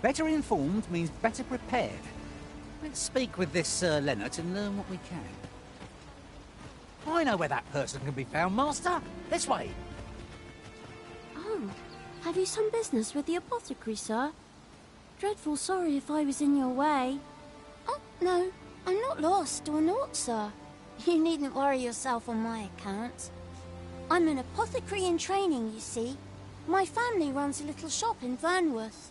Better informed means better prepared. Let's speak with this Sir Leonard and learn what we can. I know where that person can be found, Master. This way. Oh, have you some business with the apothecary, sir? Dreadful sorry if I was in your way. Oh, no, I'm not lost or naught, sir. You needn't worry yourself on my account. I'm an apothecary in training, you see. My family runs a little shop in Vernworth.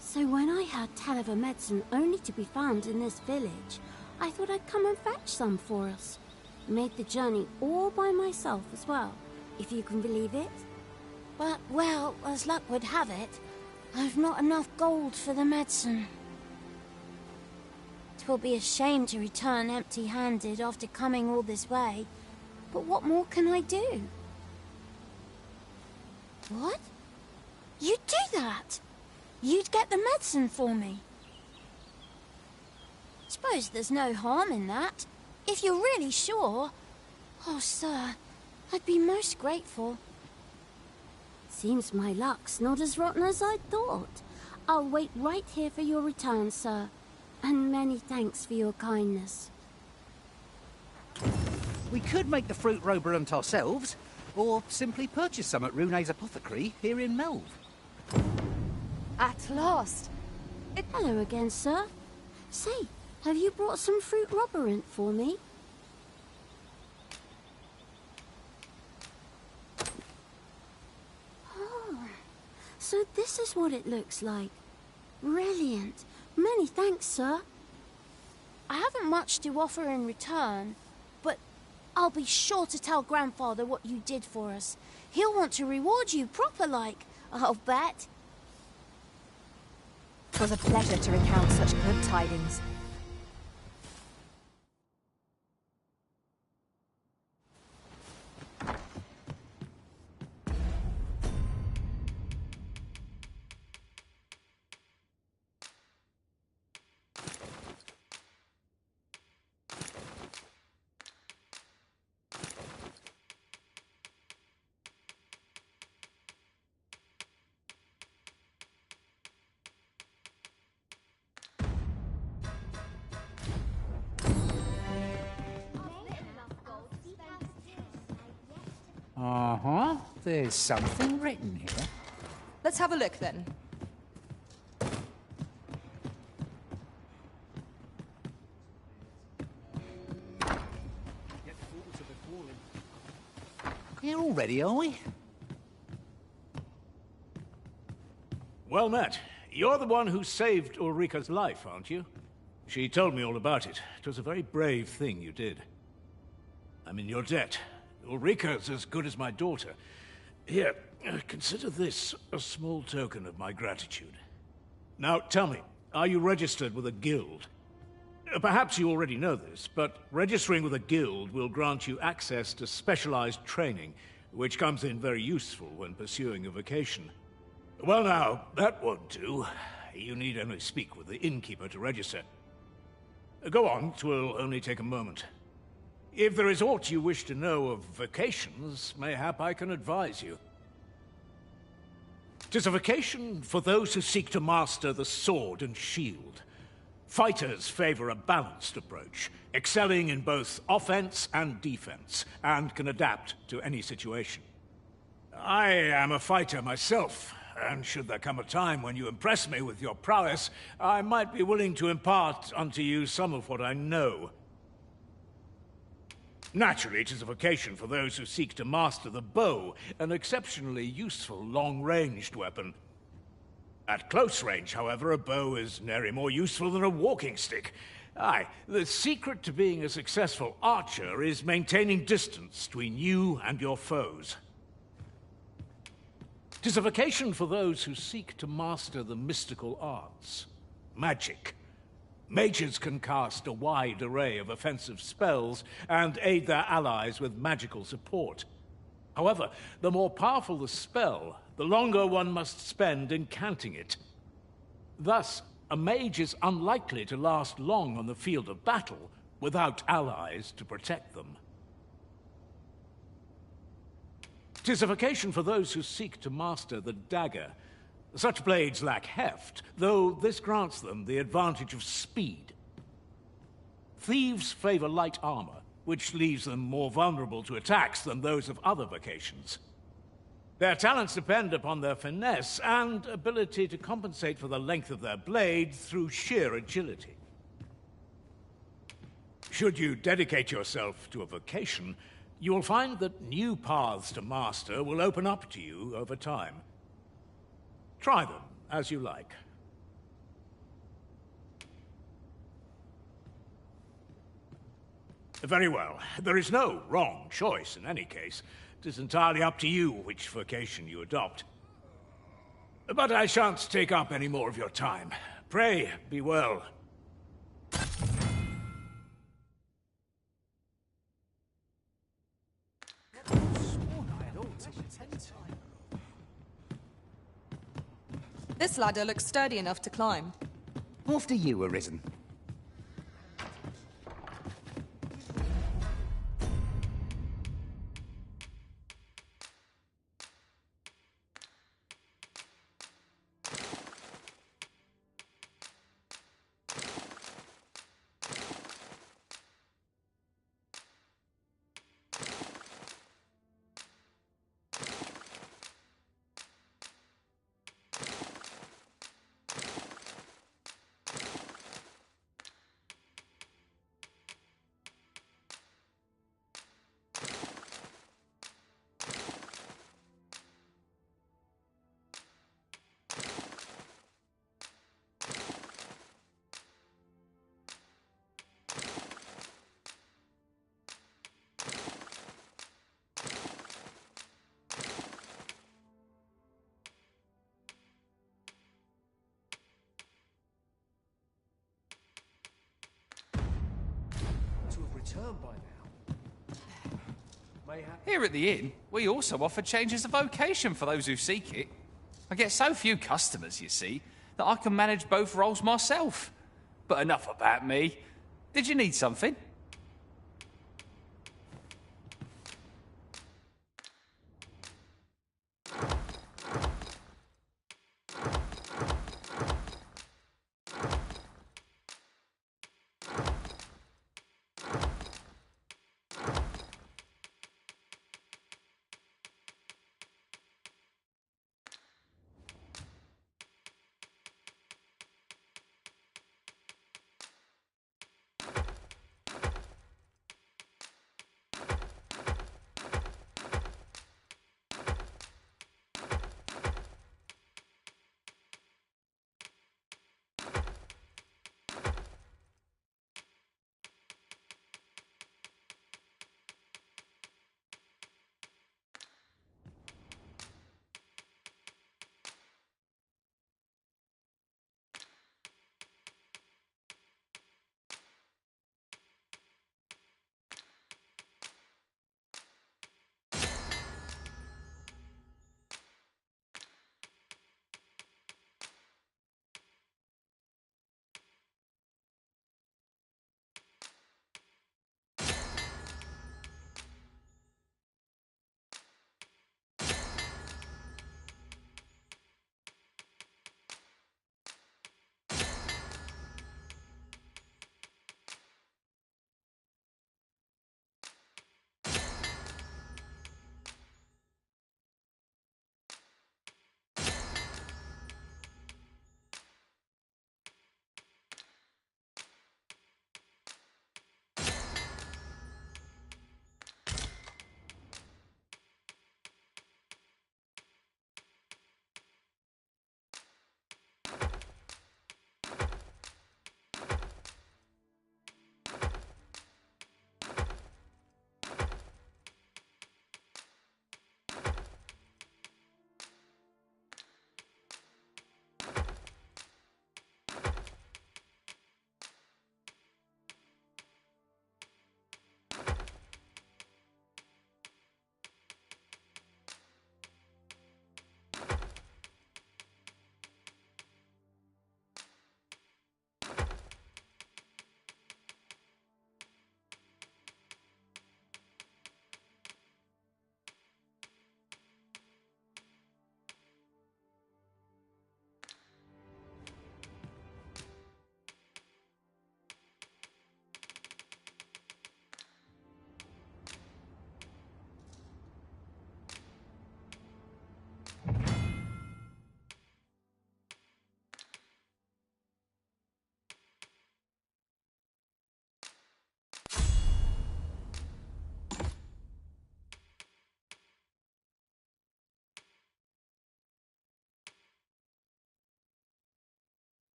So when I heard tell of a medicine only to be found in this village, I thought I'd come and fetch some for us. Made the journey all by myself as well, if you can believe it. But, well, as luck would have it, I've not enough gold for the medicine. 'Twill be a shame to return empty-handed after coming all this way, but what more can I do? What? You'd do that? You'd get the medicine for me? Suppose there's no harm in that. If you're really sure. Oh, sir, I'd be most grateful. Seems my luck's not as rotten as I'd thought. I'll wait right here for your return, sir. And many thanks for your kindness. We could make the fruit roberant ourselves, or simply purchase some at Rune's apothecary here in Melve. At last. Hello again, sir. Say, have you brought some fruit roberant for me? Oh, so this is what it looks like. Brilliant. Many thanks, sir. I haven't much to offer in return, but I'll be sure to tell Grandfather what you did for us. He'll want to reward you proper-like, I'll bet. 'Twas a pleasure to recount such good tidings. Uh-huh. There's something written here. Let's have a look then. Here already, are we? Well met. You're the one who saved Ulrika's life, aren't you? She told me all about it. It was a very brave thing you did. I'm in your debt. Ulrika's as good as my daughter. Here, consider this a small token of my gratitude. Now, tell me, are you registered with a guild? Perhaps you already know this, but registering with a guild will grant you access to specialized training, which comes in very useful when pursuing a vocation. Well now, that won't do. You need only speak with the innkeeper to register. Go on, 'twill only take a moment. If there is aught you wish to know of vocations, mayhap I can advise you. 'Tis a vocation for those who seek to master the sword and shield. Fighters favor a balanced approach, excelling in both offense and defense, and can adapt to any situation. I am a fighter myself, and should there come a time when you impress me with your prowess, I might be willing to impart unto you some of what I know. Naturally, it is a vocation for those who seek to master the bow, an exceptionally useful long-ranged weapon. At close range, however, a bow is nary more useful than a walking stick. Aye, the secret to being a successful archer is maintaining distance between you and your foes. 'Tis a vocation for those who seek to master the mystical arts. Magic. Mages can cast a wide array of offensive spells and aid their allies with magical support. However, the more powerful the spell, the longer one must spend incanting it. Thus, a mage is unlikely to last long on the field of battle without allies to protect them. 'Tis a vocation for those who seek to master the dagger. Such blades lack heft, though this grants them the advantage of speed. Thieves favor light armor, which leaves them more vulnerable to attacks than those of other vocations. Their talents depend upon their finesse and ability to compensate for the length of their blade through sheer agility. Should you dedicate yourself to a vocation, you will find that new paths to master will open up to you over time. Try them as you like. Very well. There is no wrong choice in any case. It is entirely up to you which vocation you adopt. But I shan't take up any more of your time. Pray, be well. This ladder looks sturdy enough to climb. After you, Arisen. By now. Here at the inn, we also offer changes of vocation for those who seek it. I get so few customers, you see, that I can manage both roles myself. But enough about me. Did you need something?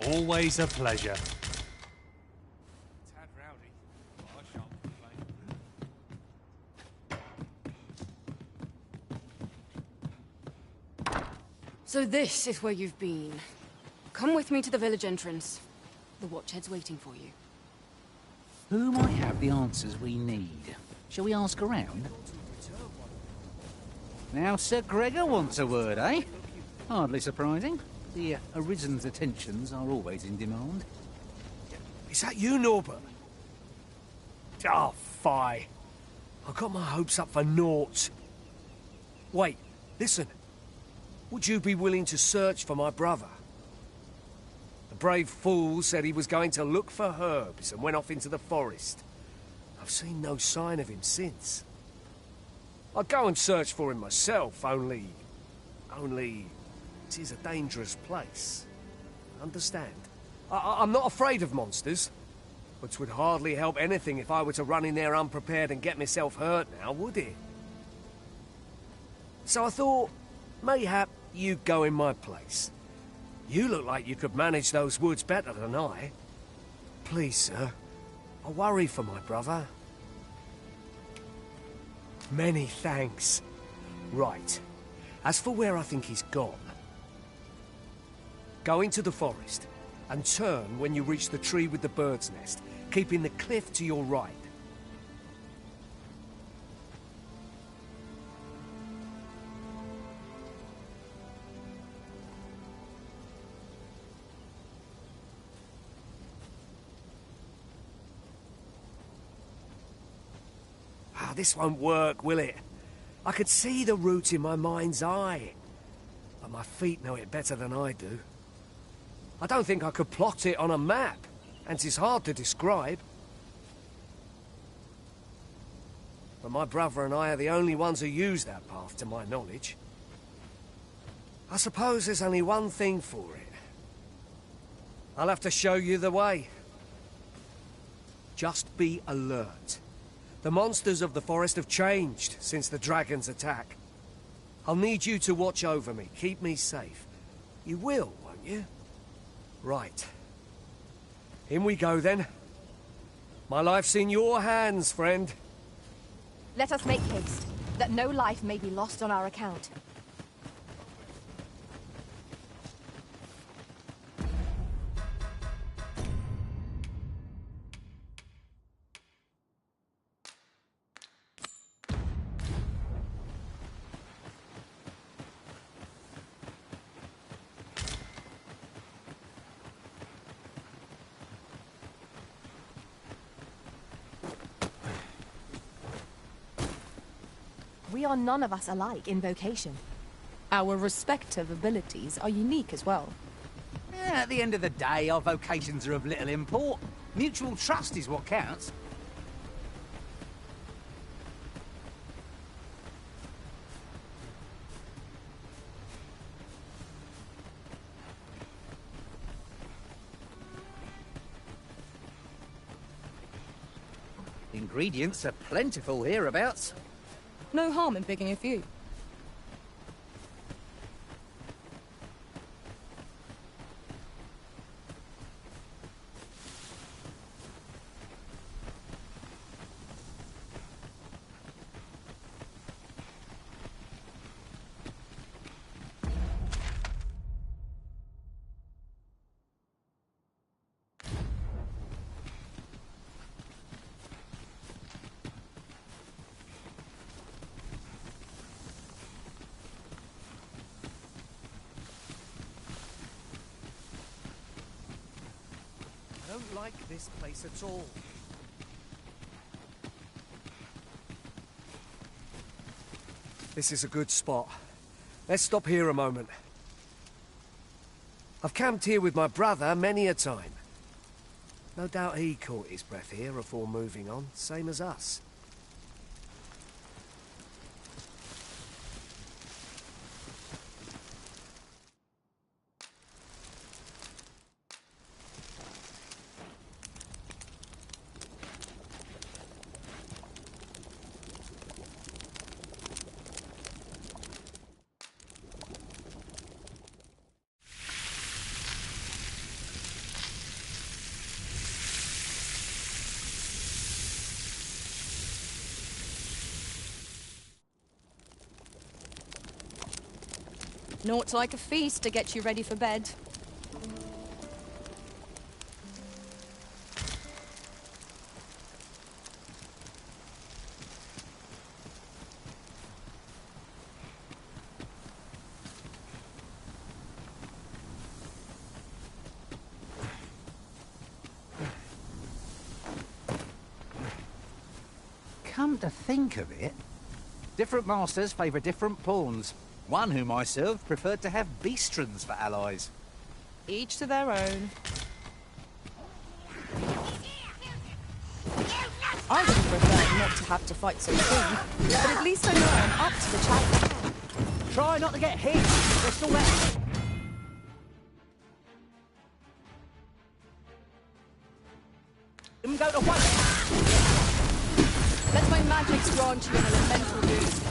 Always a pleasure. Tad rowdy, but I shan't complain. So this is where you've been. Come with me to the village entrance. The watchhead's waiting for you. Who might have the answers we need? Shall we ask around? Now Sir Gregor wants a word, eh? Hardly surprising. The Arisen's attentions are always in demand. Is that you, Norbert? Oh, fie. I got my hopes up for naught. Wait, listen. Would you be willing to search for my brother? The brave fool said he was going to look for herbs and went off into the forest. I've seen no sign of him since. I'd go and search for him myself, only... it is a dangerous place. Understand? I'm not afraid of monsters, but 'twould hardly help anything if I were to run in there unprepared and get myself hurt now, would it? So I thought, mayhap you'd go in my place. You look like you could manage those woods better than I. Please, sir, I worry for my brother. Many thanks. Right. As for where I think he's gone, go into the forest and turn when you reach the tree with the bird's nest, keeping the cliff to your right. This won't work, will it? I could see the route in my mind's eye, but my feet know it better than I do. I don't think I could plot it on a map, and 'tis hard to describe. But my brother and I are the only ones who use that path, to my knowledge. I suppose there's only one thing for it. I'll have to show you the way. Just be alert. The monsters of the forest have changed since the dragon's attack. I'll need you to watch over me, keep me safe. You will, won't you? Right. In we go, then. My life's in your hands, friend. Let us make haste, that no life may be lost on our account. We are none of us alike in vocation. Our respective abilities are unique as well. At the end of the day, our vocations are of little import. Mutual trust is what counts. Ingredients are plentiful hereabouts. No harm in picking a few. I don't like this place at all. This is a good spot. Let's stop here a moment. I've camped here with my brother many a time. No doubt he caught his breath here before moving on, same as us. Naught like a feast to get you ready for bed. Come to think of it, different masters favour different pawns. One whom I served preferred to have beastrons for allies. Each to their own. I would prefer not to have to fight so soon, but at least I know I'm up to the challenge. Try not to get hit. There's still that. Go to one. Let my magics grant you an elemental boost.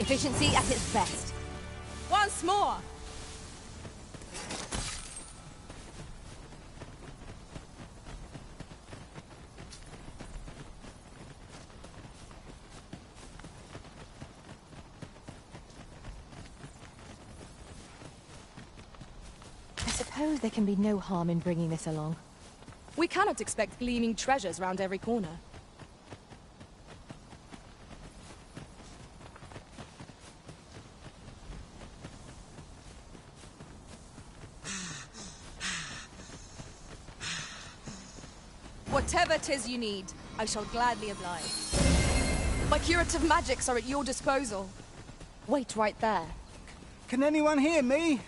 Efficiency at its best. Once more! I suppose there can be no harm in bringing this along. We cannot expect gleaming treasures round every corner. Whatever 'tis you need, I shall gladly oblige. My curative magics are at your disposal. Wait right there. Can anyone hear me?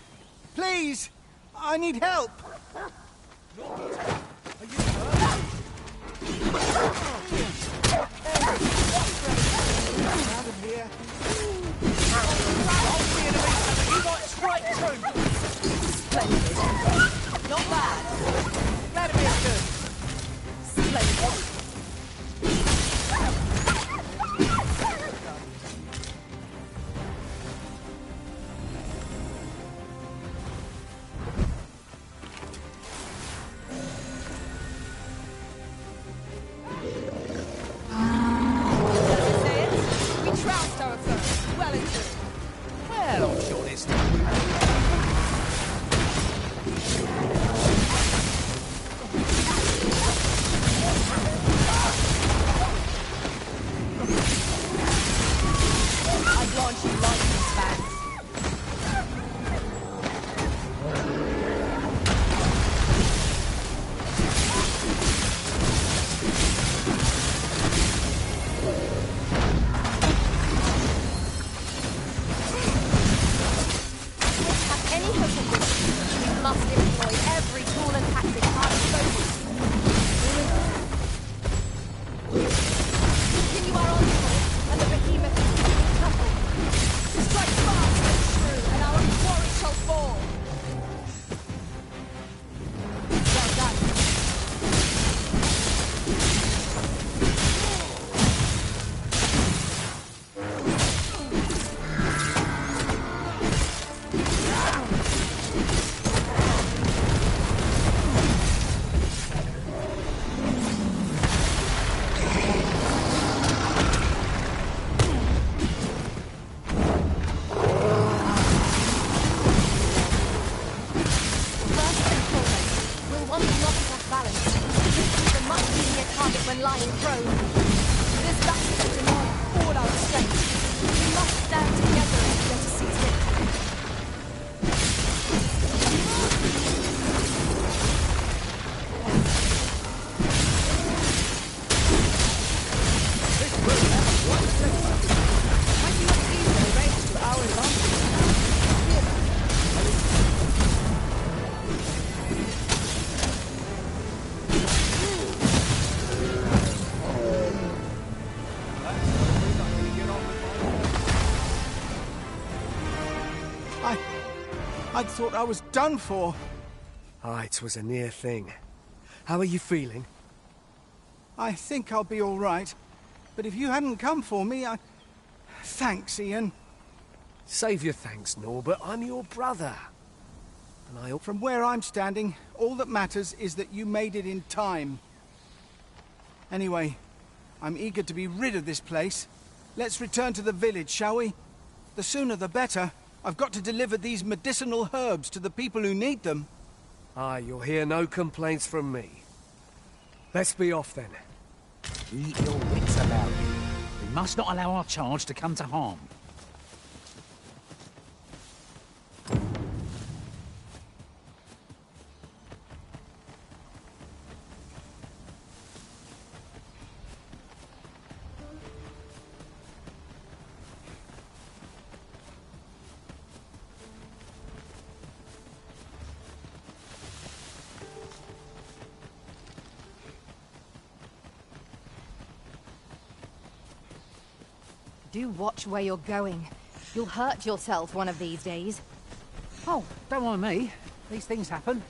Please! I need help! Out of here. You got straight through. Splendid. Not bad. Vladimir's good. Splendid. I thought I was done for. Aye, 'twas a near thing. How are you feeling? I think I'll be all right. But if you hadn't come for me, Thanks, Ian. Save your thanks, Norbert. I'm your brother. And From where I'm standing, all that matters is that you made it in time. Anyway, I'm eager to be rid of this place. Let's return to the village, shall we? The sooner the better. I've got to deliver these medicinal herbs to the people who need them. Aye, you'll hear no complaints from me. Let's be off then. Keep your wits about you. We must not allow our charge to come to harm. Do watch where you're going. You'll hurt yourself one of these days. Oh, don't mind me. These things happen.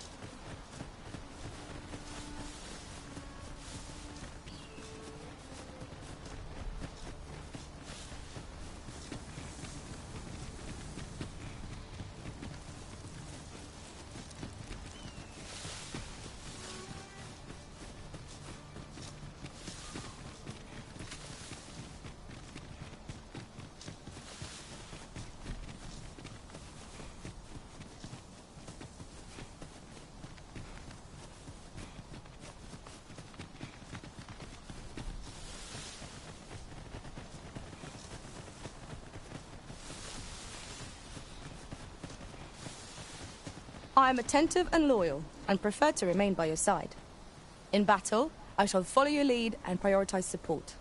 I am attentive and loyal, and prefer to remain by your side. In battle, I shall follow your lead and prioritize support.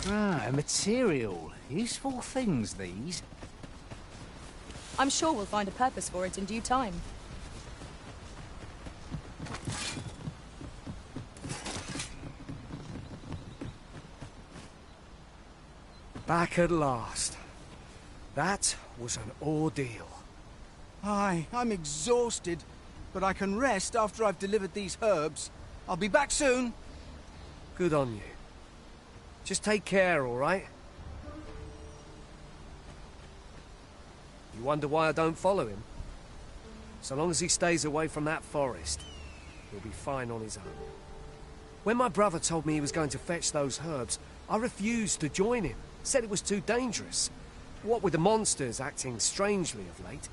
Ah, material. Useful things, these. I'm sure we'll find a purpose for it in due time. Back at last. That was an ordeal. Aye, I'm exhausted, but I can rest after I've delivered these herbs. I'll be back soon. Good on you. Just take care, all right? You wonder why I don't follow him? So long as he stays away from that forest, he'll be fine on his own. When my brother told me he was going to fetch those herbs, I refused to join him. Said it was too dangerous. What with the monsters acting strangely of late.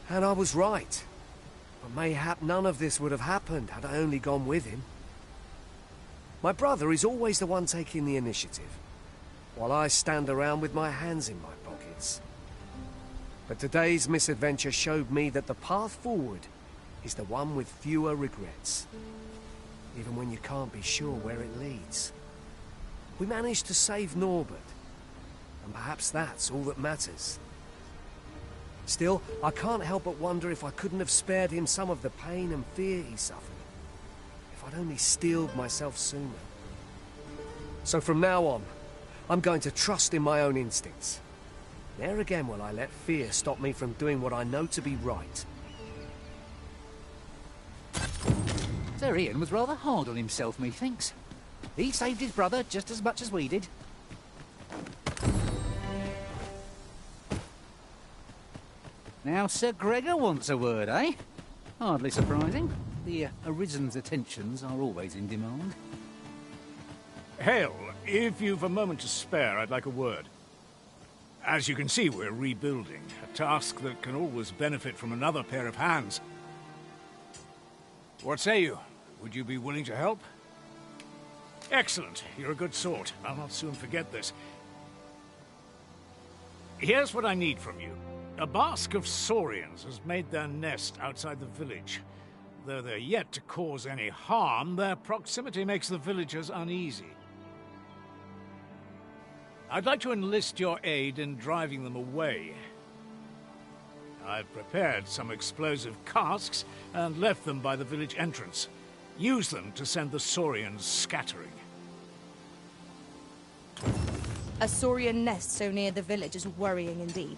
And I was right. But mayhap none of this would have happened had I only gone with him. My brother is always the one taking the initiative, while I stand around with my hands in my pockets. But today's misadventure showed me that the path forward is the one with fewer regrets, even when you can't be sure where it leads. We managed to save Norbert, and perhaps that's all that matters. Still, I can't help but wonder if I couldn't have spared him some of the pain and fear he suffered. If I'd only steeled myself sooner. So from now on, I'm going to trust in my own instincts. Ne'er again will I let fear stop me from doing what I know to be right. Sir Ian was rather hard on himself, methinks. He saved his brother just as much as we did. Now Sir Gregor wants a word, eh? Hardly surprising. The Arisen's attentions are always in demand. Hale, if you've a moment to spare, I'd like a word. As you can see, we're rebuilding, a task that can always benefit from another pair of hands. What say you? Would you be willing to help? Excellent. You're a good sort. I'll not soon forget this. Here's what I need from you. A basque of saurians has made their nest outside the village. Though they're yet to cause any harm, their proximity makes the villagers uneasy. I'd like to enlist your aid in driving them away. I've prepared some explosive casks and left them by the village entrance. Use them to send the saurians scattering. A Saurian nest so near the village is worrying indeed.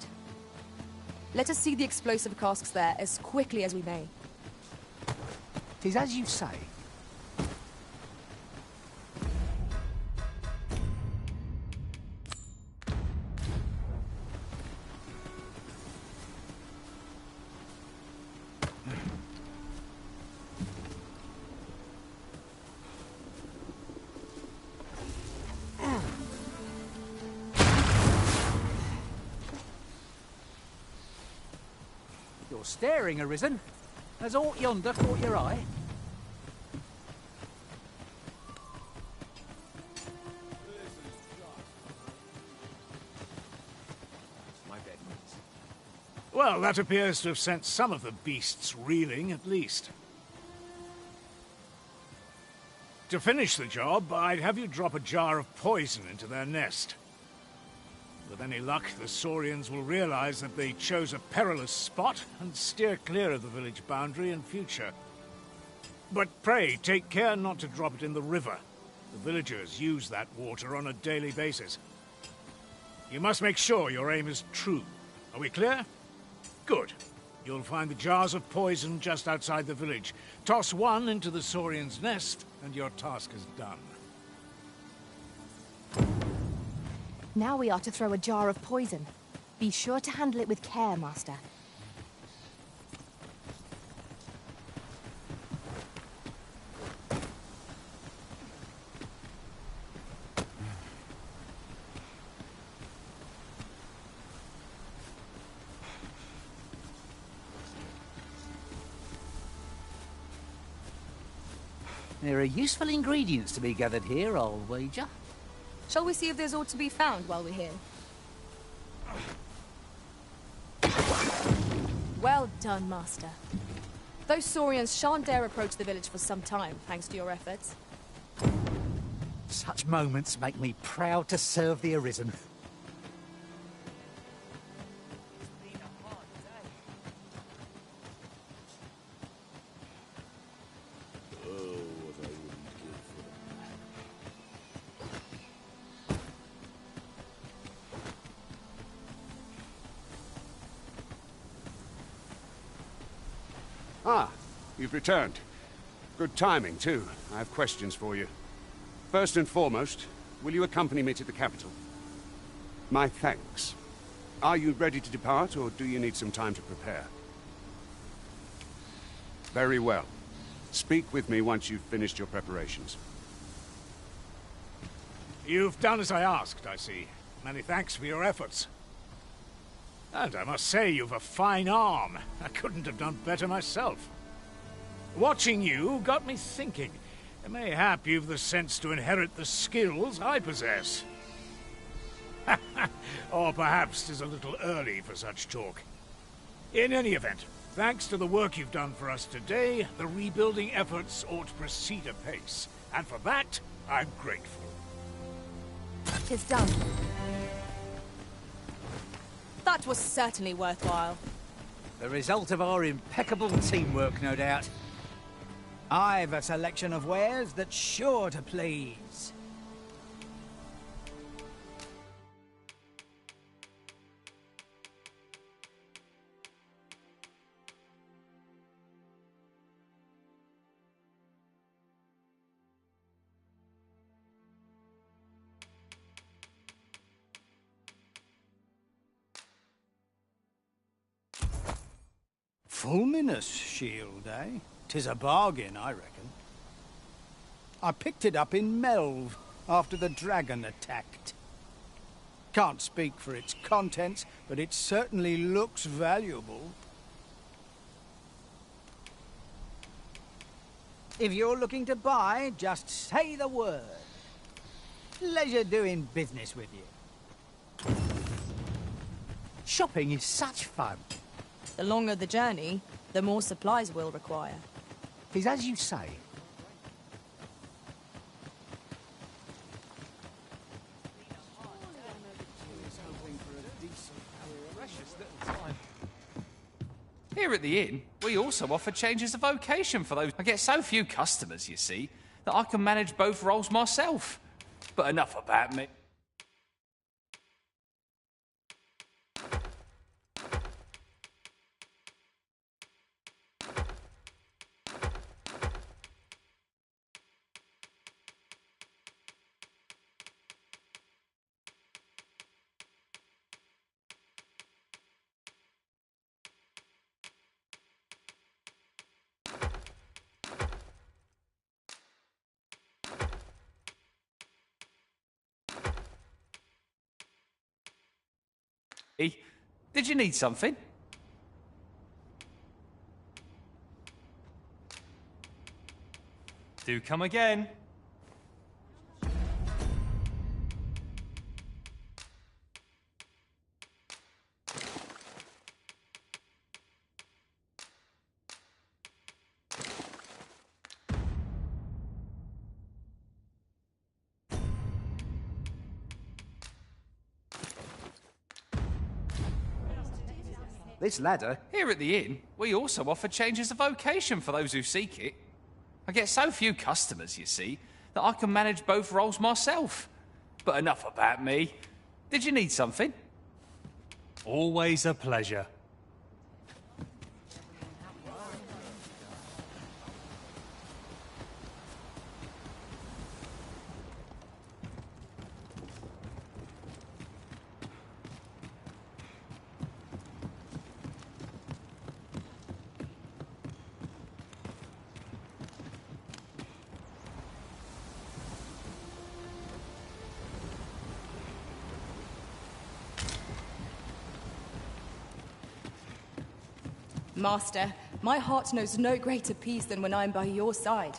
Let us see the explosive casks there as quickly as we may. 'Tis as you say. You're staring, Arisen. Has aught yonder caught your eye? Well, that appears to have sent some of the beasts reeling, at least. To finish the job, I'd have you drop a jar of poison into their nest. With any luck, the Saurians will realize that they chose a perilous spot and steer clear of the village boundary in future. But pray, take care not to drop it in the river. The villagers use that water on a daily basis. You must make sure your aim is true. Are we clear? Good. You'll find the jars of poison just outside the village. Toss one into the Saurian's nest, and your task is done. Now we are to throw a jar of poison. Be sure to handle it with care, Master. There are useful ingredients to be gathered here, I'll wager. Shall we see if there's aught to be found while we're here? Well done, Master. Those Saurians shan't dare approach the village for some time, thanks to your efforts. Such moments make me proud to serve the Arisen. Ah, you've returned. Good timing, too. I have questions for you. First and foremost, will you accompany me to the capital? My thanks. Are you ready to depart, or do you need some time to prepare? Very well. Speak with me once you've finished your preparations. You've done as I asked, I see. Many thanks for your efforts. And I must say, you've a fine arm. I couldn't have done better myself. Watching you got me thinking. Mayhap you've the sense to inherit the skills I possess. Or perhaps 'tis a little early for such talk. In any event, thanks to the work you've done for us today, the rebuilding efforts ought to proceed apace. And for that, I'm grateful. 'Tis done. That was certainly worthwhile. The result of our impeccable teamwork, no doubt. I've a selection of wares that's sure to please. Fulminous shield, eh? 'Tis a bargain, I reckon. I picked it up in Melve after the dragon attacked. Can't speak for its contents, but it certainly looks valuable. If you're looking to buy, just say the word. Pleasure doing business with you. Shopping is such fun. The longer the journey, the more supplies we'll require. 'Tis as you say. Here at the inn, we also offer changes of vocation for those. I get so few customers, you see, that I can manage both roles myself. But enough about me. Did you need something? Do come again. This ladder? Here at the inn, we also offer changes of vocation for those who seek it. I get so few customers, you see, that I can manage both roles myself. But enough about me. Did you need something? Always a pleasure. Master, my heart knows no greater peace than when I'm by your side.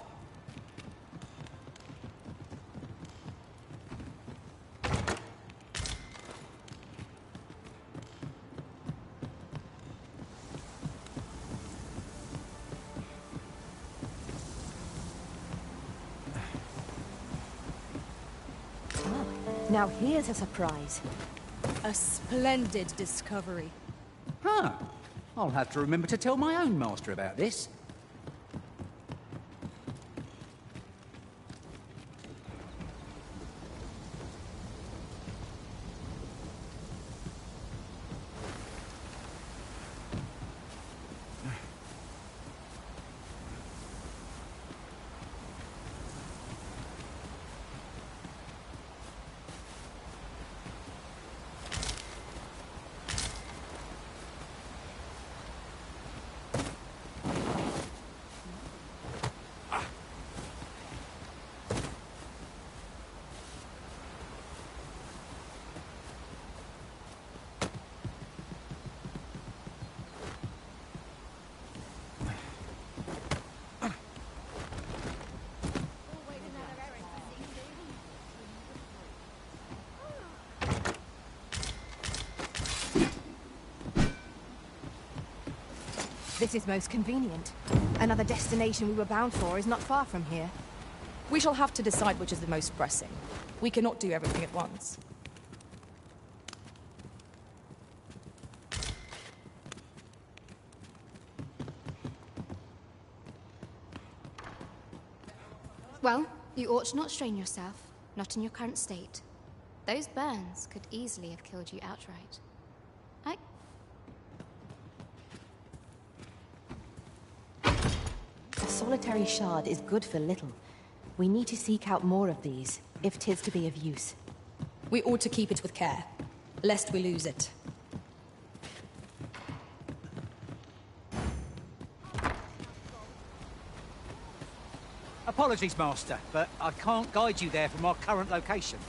Now here's a surprise. A splendid discovery. Huh. I'll have to remember to tell my own master about this. This is most convenient. Another destination we were bound for is not far from here. We shall have to decide which is the most pressing. We cannot do everything at once. Well, you ought to not strain yourself, not in your current state. Those burns could easily have killed you outright. A solitary shard is good for little. We need to seek out more of these, if 'tis to be of use. We ought to keep it with care, lest we lose it. Apologies, Master, but I can't guide you there from our current location.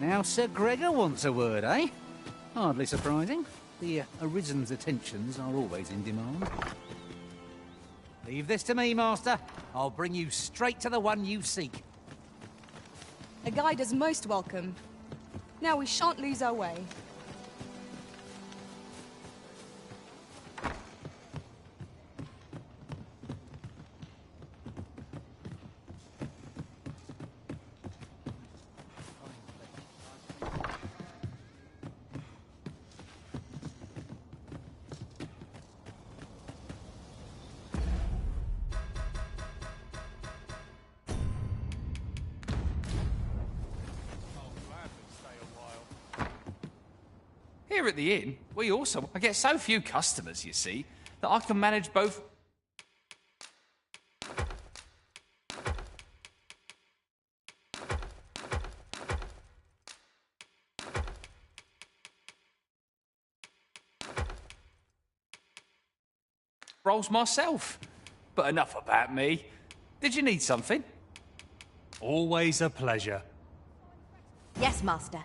Now Sir Gregor wants a word, eh? Hardly surprising. The Arisen's attentions are always in demand. Leave this to me, Master. I'll bring you straight to the one you seek. A guide is most welcome. Now we shan't lose our way. Here at the inn, we also... I get so few customers, you see, that I can manage both... roles myself. But enough about me. Did you need something? Always a pleasure. Yes, Master.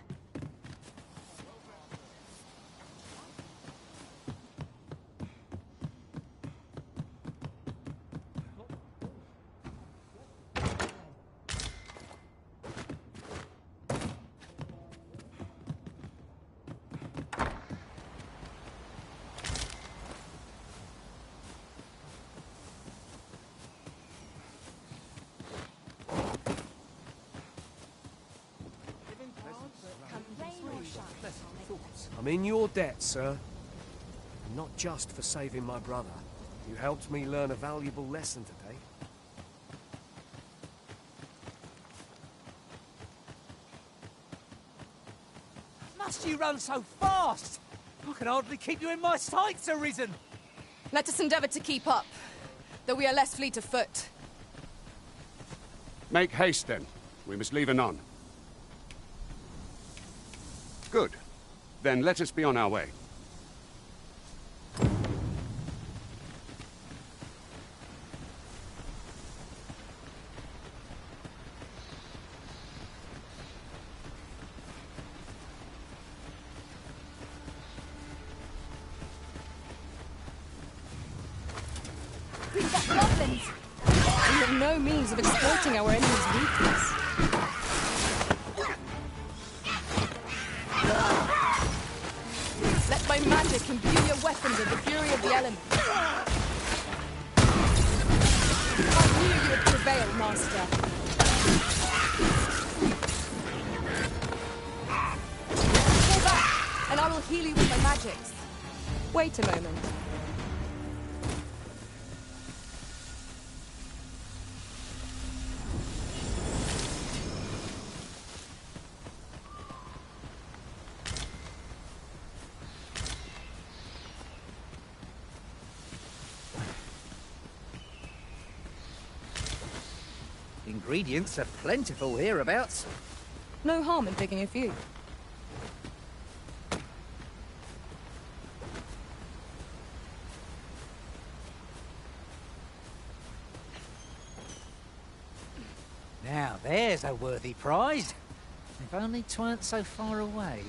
I'm in your debt, sir. And not just for saving my brother. You helped me learn a valuable lesson today. Must you run so fast? I can hardly keep you in my sights, Arisen. Let us endeavour to keep up, though we are less fleet of foot. Make haste, then. We must leave anon. Good. Then let us be on our way. We've got goblins! We have no means of exploiting our enemy's weakness. Let my magic imbue your weapons with the fury of the elements. I knew you would prevail, Master. Pull back, and I will heal you with my magics. Wait a moment. Ingredients are plentiful hereabouts. No harm in picking a few. Now there's a worthy prize. If only 'tweren't so far away.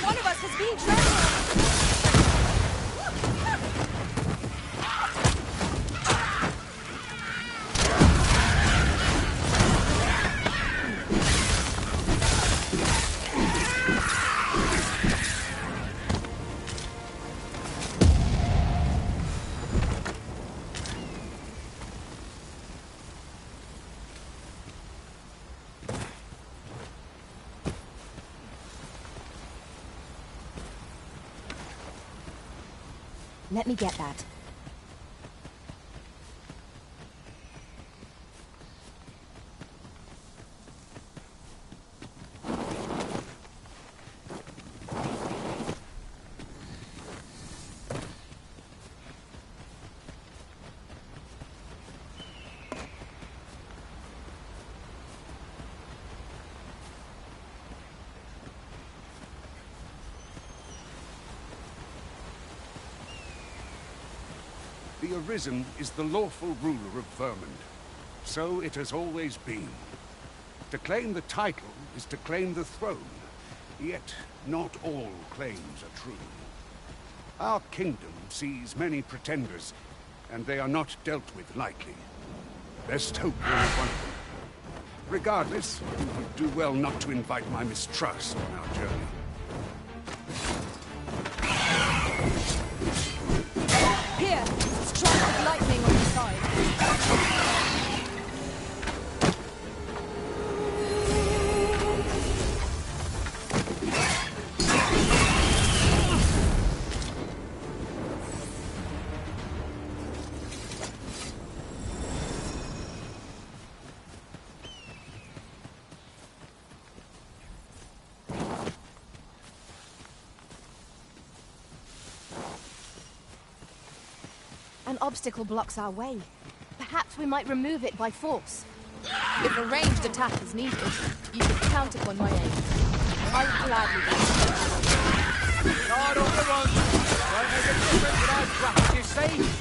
One of us has been trampled! Let me get that. The Arisen is the lawful ruler of Vermund. So it has always been. To claim the title is to claim the throne. Yet, not all claims are true. Our kingdom sees many pretenders, and they are not dealt with lightly. Best hope you're not one of them. Regardless, you would do well not to invite my mistrust on our journey. Here! Strike with lightning on the side. obstacle blocks our way. Perhaps we might remove it by force. If a ranged attack is needed, you can count upon my aid. I would gladly do it. Guard all the ones. Won't make a difference without practice, you see?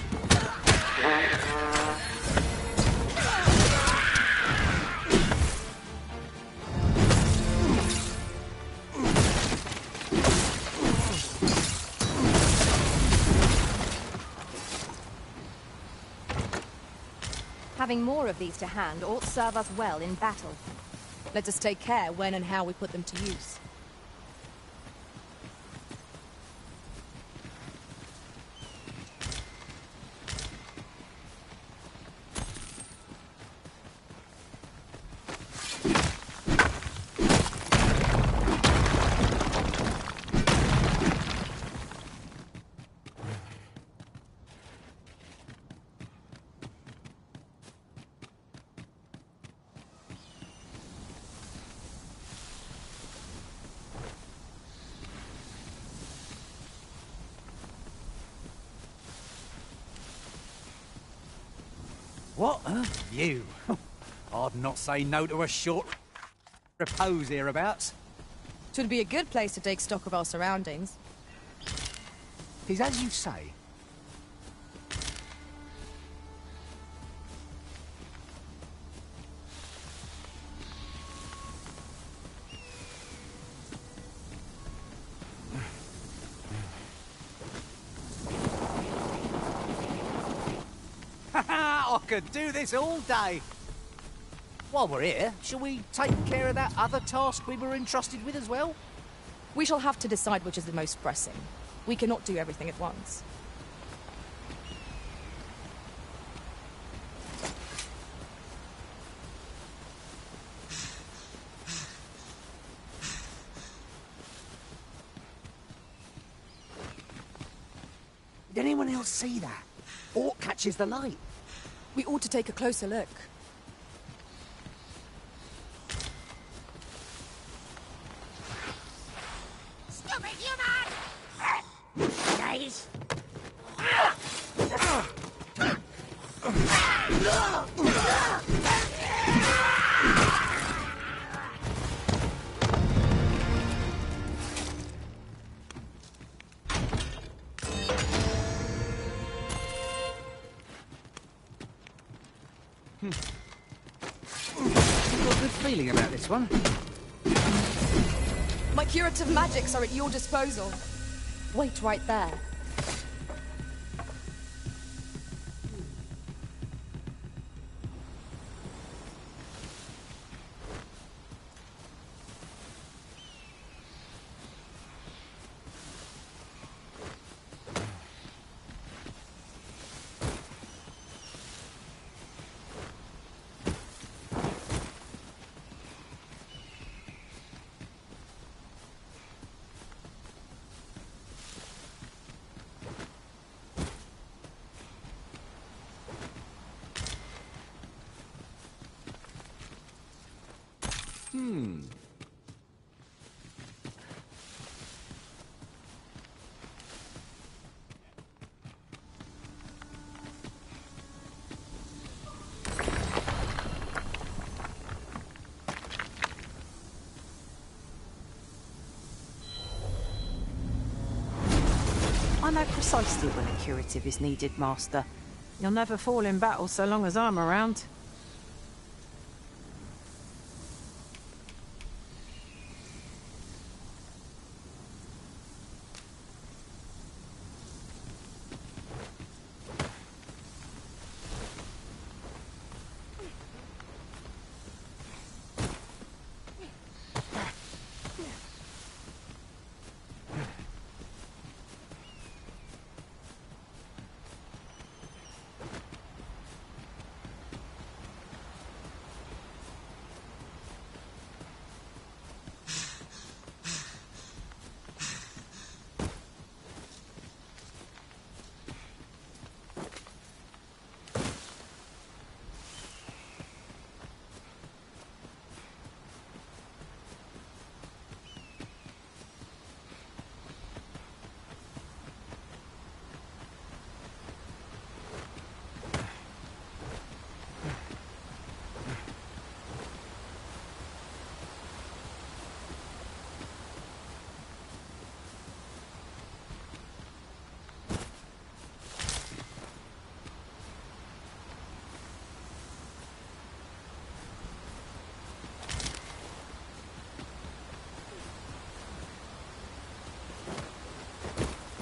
Having more of these to hand ought serve us well in battle. Let us take care when and how we put them to use. What a view. I'd not say no to a short repose hereabouts. Should be a good place to take stock of our surroundings. Tis as you say. I could do this all day. While we're here, shall we take care of that other task we were entrusted with as well? We shall have to decide which is the most pressing. We cannot do everything at once. Did anyone else see that? Orc catches the light. We ought to take a closer look. Stupid human! Nice. I've got a good feeling about this one. My curative magics are at your disposal. Wait right there. I know precisely when a curative is needed, Master. You'll never fall in battle so long as I'm around.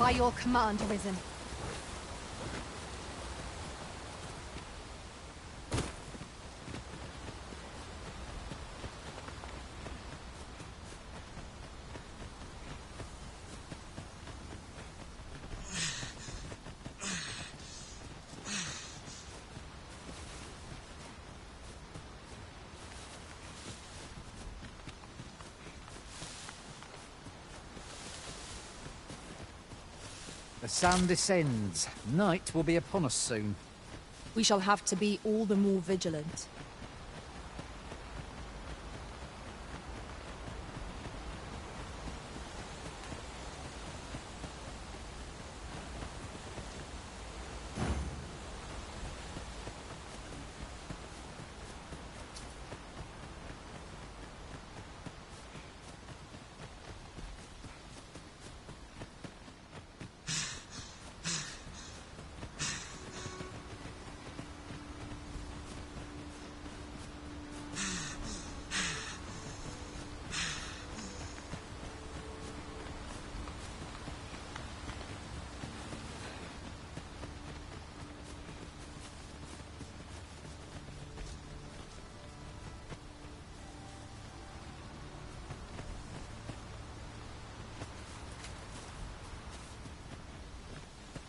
By your command, Arisen. The sun descends. Night will be upon us soon. We shall have to be all the more vigilant.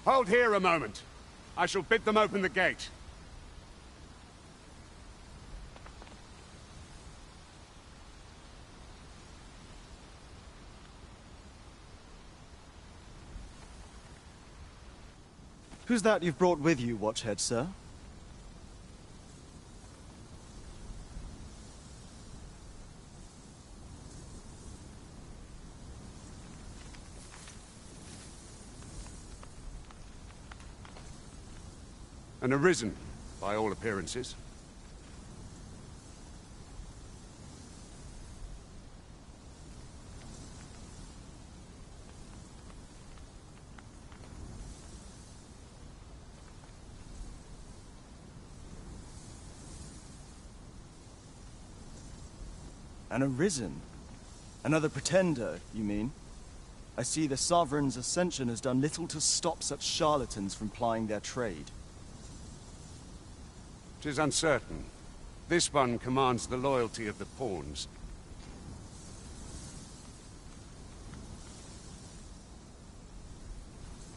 Hold here a moment. I shall bid them open the gate. Who's that you've brought with you, Watchhead, sir? An Arisen, by all appearances. An Arisen? Another pretender, you mean? I see the Sovereign's ascension has done little to stop such charlatans from plying their trade. 'Tis uncertain. This one commands the loyalty of the pawns.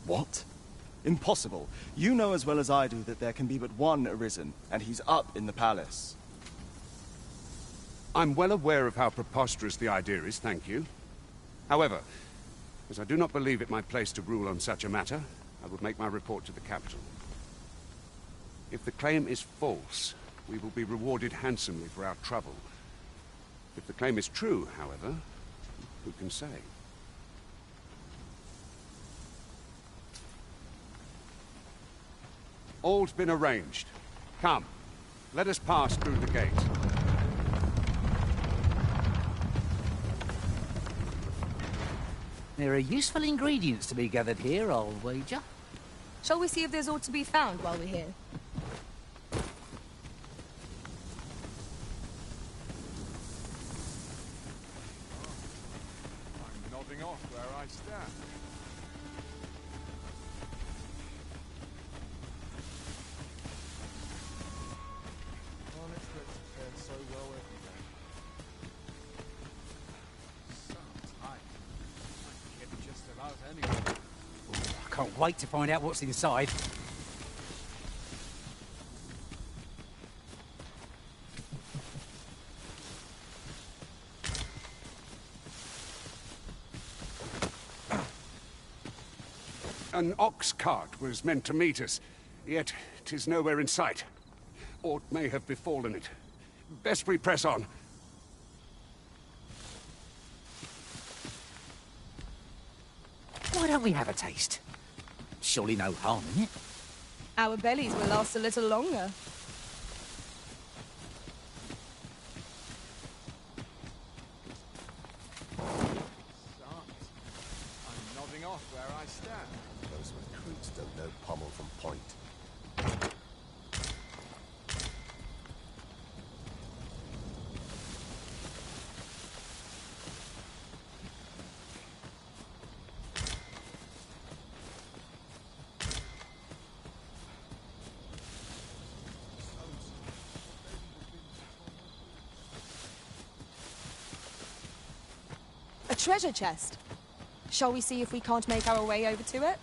What? Impossible. You know as well as I do that there can be but one Arisen, and he's up in the palace. I'm well aware of how preposterous the idea is, thank you. However, as I do not believe it my place to rule on such a matter, I would make my report to the capital. If the claim is false, we will be rewarded handsomely for our trouble. If the claim is true, however, who can say? All's been arranged. Come, let us pass through the gate. There are useful ingredients to be gathered here, I'll wager. Shall we see if there's aught to be found while we're here? I'm nodding off where I stand. So well every day. So tight. I can get just about anywhere. I can't wait to find out what's inside. An ox cart was meant to meet us, yet 'tis nowhere in sight. Aught may have befallen it. Best we press on. Why don't we have a taste? Surely no harm in it. Our bellies will last a little longer. I'm nodding off where I stand. Those recruits don't know pommel from point. treasure chest. Shall we see if we can't make our way over to it?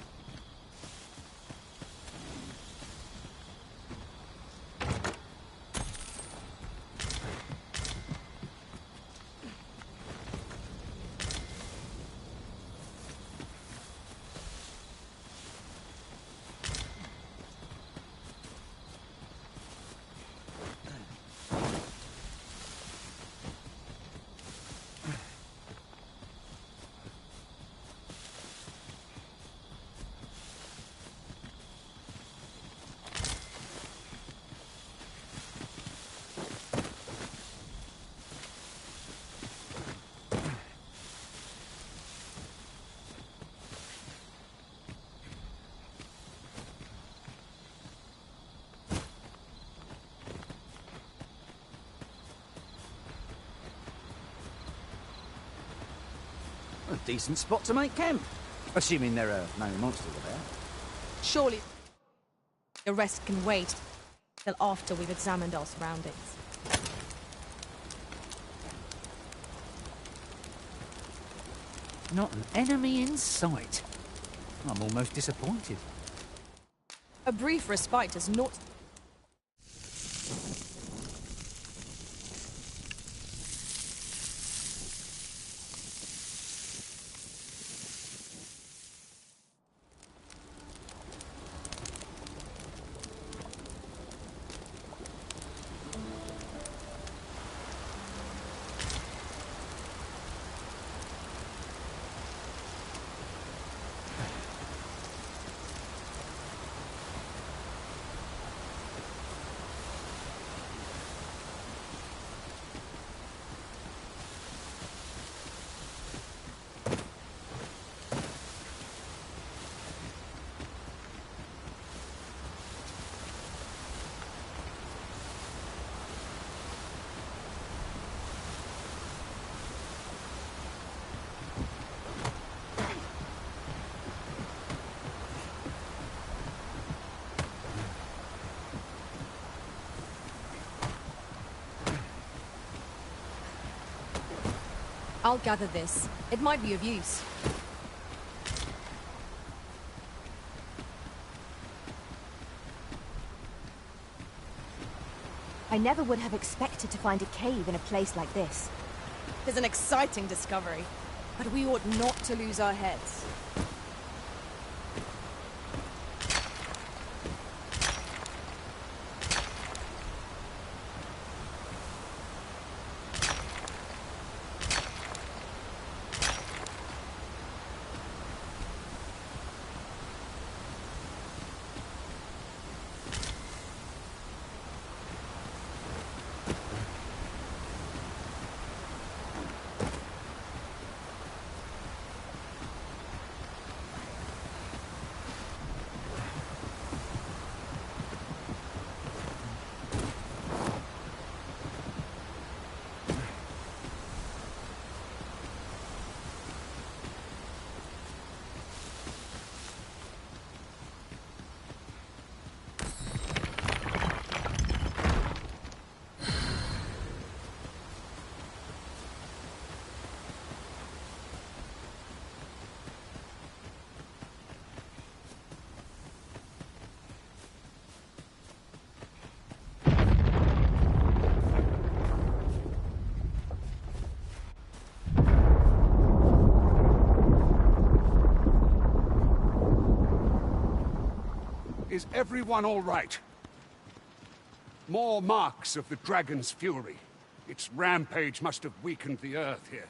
A decent spot to make camp. Assuming there are no monsters about. Surely the rest can wait till after we've examined our surroundings. Not an enemy in sight. I'm almost disappointed. A brief respite is not... I'll gather this. It might be of use. I never would have expected to find a cave in a place like this. It's an exciting discovery, but we ought not to lose our heads. Is everyone all right? More marks of the dragon's fury. Its rampage must have weakened the earth here.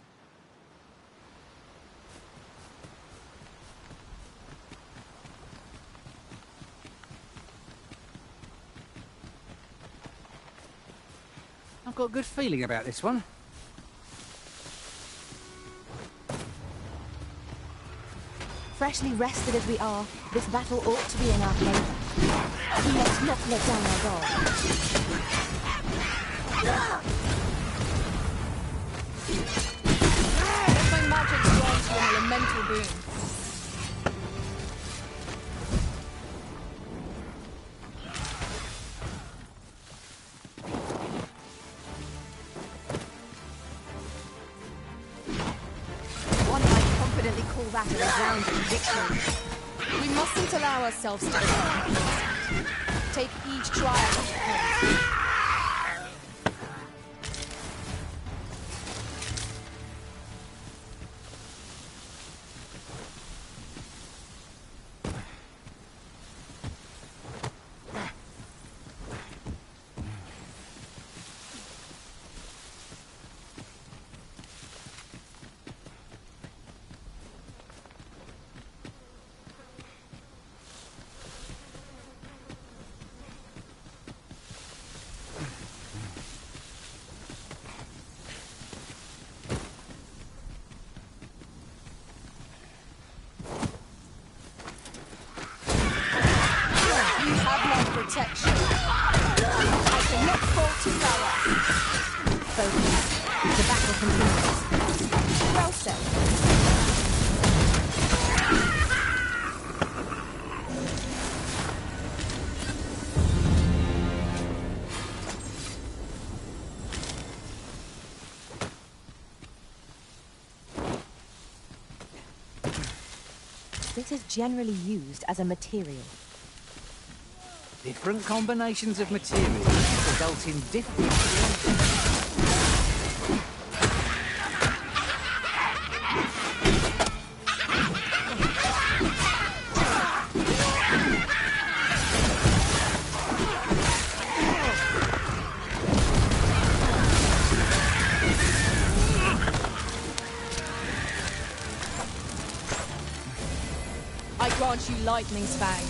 I've got a good feeling about this one. Freshly rested as we are, this battle ought to be in our favour. We must not let down our guard. Let my magic grant you an elemental boon. hardly call that a resounding victory. We mustn't allow ourselves to fail. Take each trial as it comes. Protection. I cannot fault you, Farah. Focus. The battle continues. Well said. This is generally used as a material. Different combinations of materials result in different creations. I grant you lightning's fang.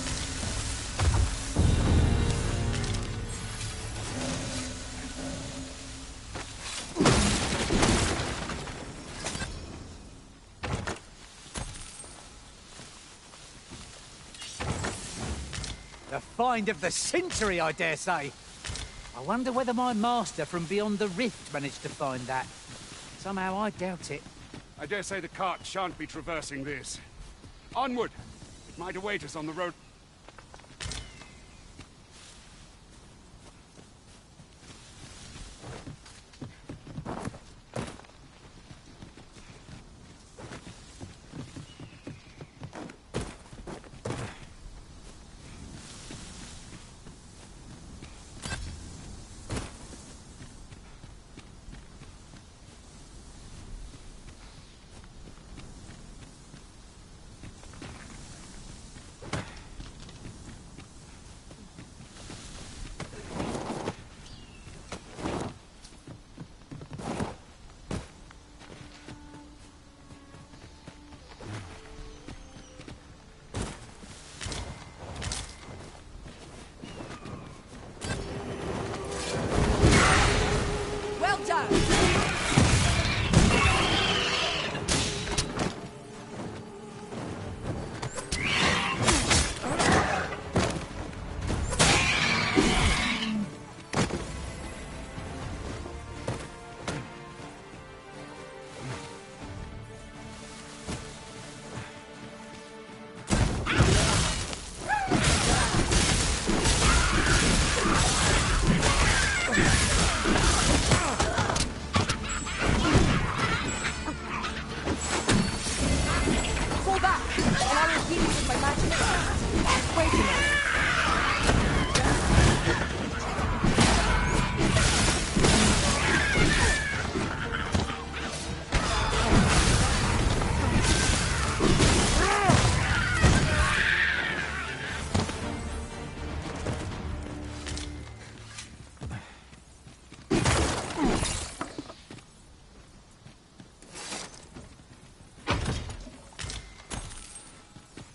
The find of the century, I dare say. I wonder whether my master from beyond the rift managed to find that. Somehow I doubt it. I dare say the cart shan't be traversing this. Onward! It might await us on the road.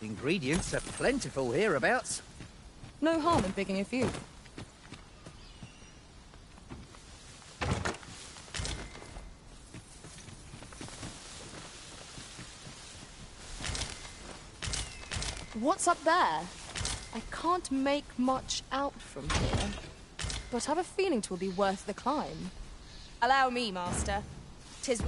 Ingredients are plentiful hereabouts. No harm in picking a few. What's up there? I can't make much out from here, but have a feeling 'twill be worth the climb. Allow me, Master. 'Tis...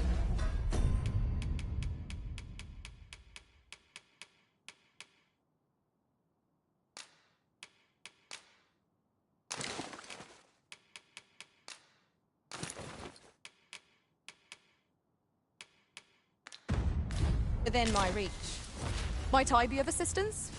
Within my reach. Might I be of assistance?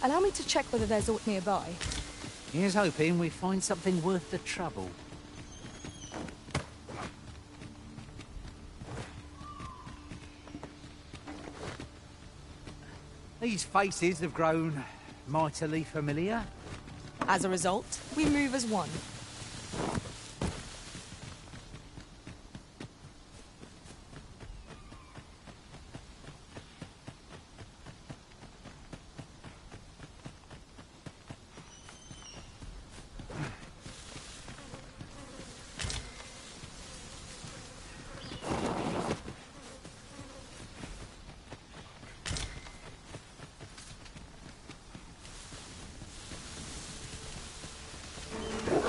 Allow me to check whether there's aught nearby. Here's hoping we find something worth the trouble. These faces have grown mightily familiar. As a result, we move as one.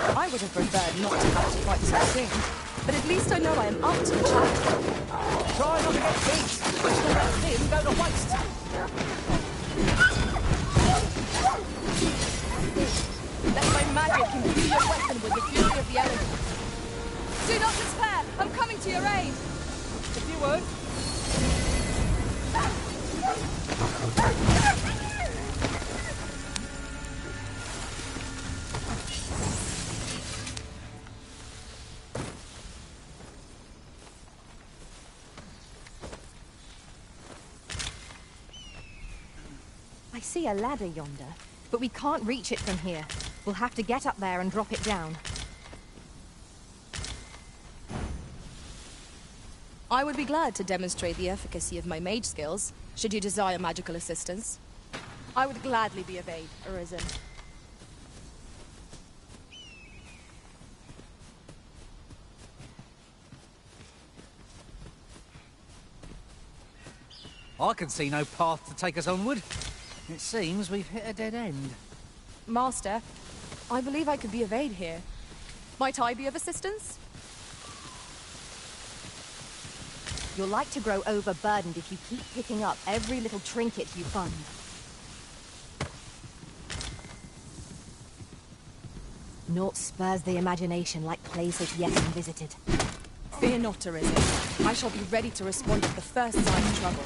I would have preferred not to have it quite so soon, but at least I know I am up to the challenge. Try not to get beat, which will let him go to waste. Let my magic imbue your weapon with the fury of the elements. Do not despair! I'm coming to your aid! If you would. I see a ladder yonder, but we can't reach it from here. We'll have to get up there and drop it down. I would be glad to demonstrate the efficacy of my mage skills, should you desire magical assistance. I would gladly be of aid, Arisen. I can see no path to take us onward. It seems we've hit a dead end. Master, I believe I could be of aid here. Might I be of assistance? You're like to grow overburdened if you keep picking up every little trinket you find. Naught spurs the imagination like places yet unvisited. Fear not, Arisen. I shall be ready to respond at the first sign of trouble.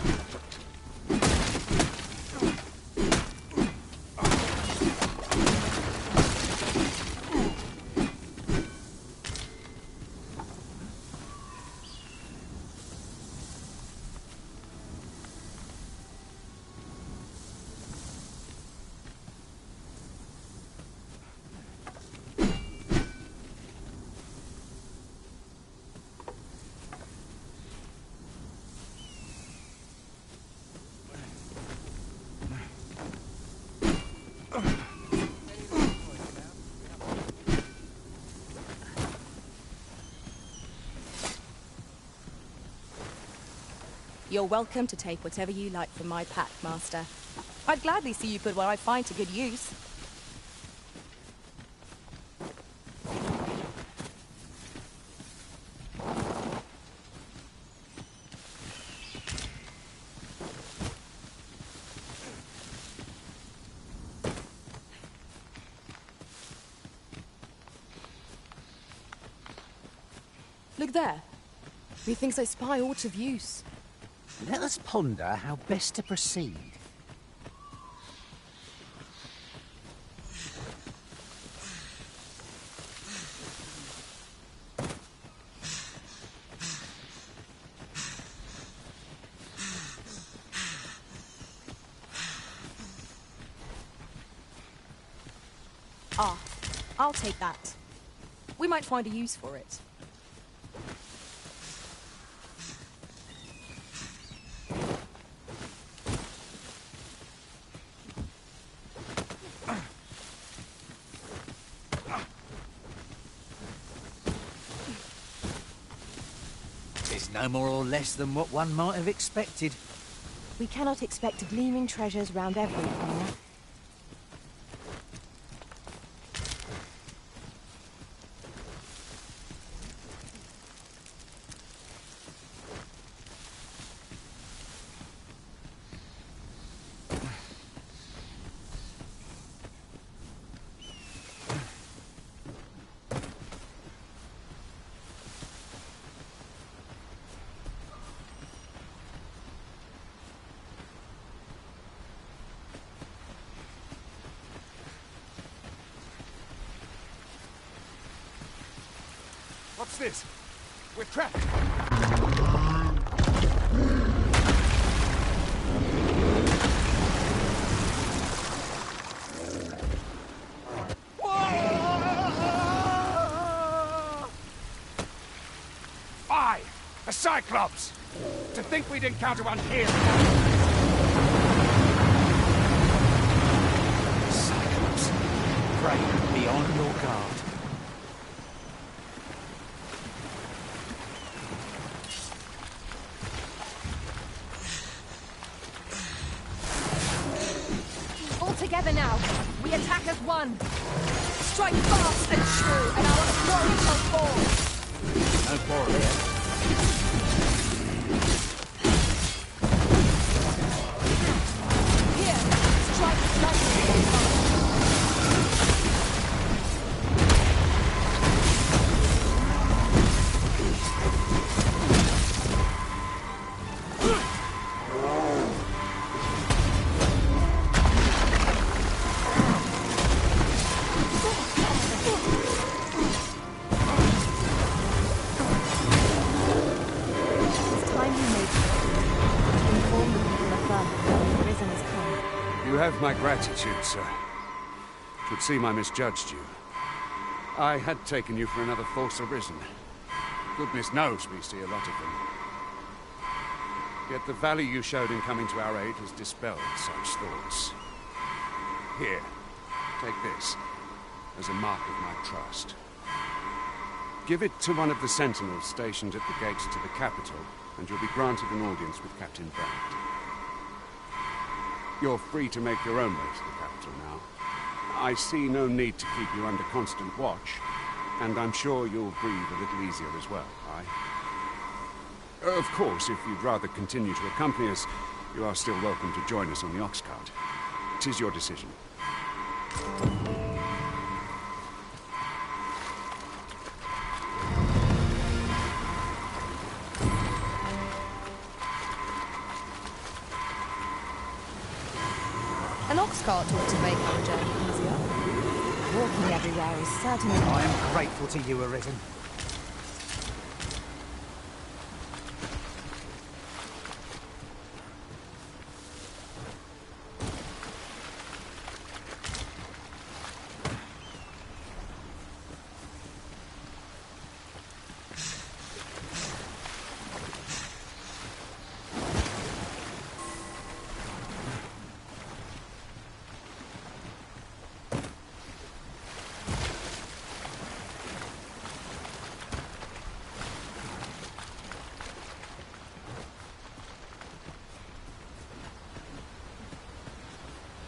You're welcome to take whatever you like from my pack, Master. I'd gladly see you put what I find to good use. Look there. Methinks I spy aught of use. Let us ponder how best to proceed. Ah, I'll take that. We might find a use for it. No more or less than what one might have expected. We cannot expect gleaming treasures round every corner. What's this? We're trapped. A Cyclops! To think we'd encounter one here! Cyclops. Pray, be on your guard. All together now. We attack as one. Strike fast and true, and our glory shall fall. No quarrel here. My gratitude, sir. Could seem I misjudged you. I had taken you for another false arisen. Goodness knows we see a lot of them. Yet the value you showed in coming to our aid has dispelled such thoughts. Here, take this, as a mark of my trust. Give it to one of the sentinels stationed at the gates to the capital, and you'll be granted an audience with Captain Brandt. You're free to make your own way to the capital now. I see no need to keep you under constant watch, and I'm sure you'll breathe a little easier as well, aye? Of course, if you'd rather continue to accompany us, you are still welcome to join us on the ox cart. 'Tis your decision. An ox cart ought to make our journey easier. Walking everywhere is certainly... I am grateful to you, Arisen.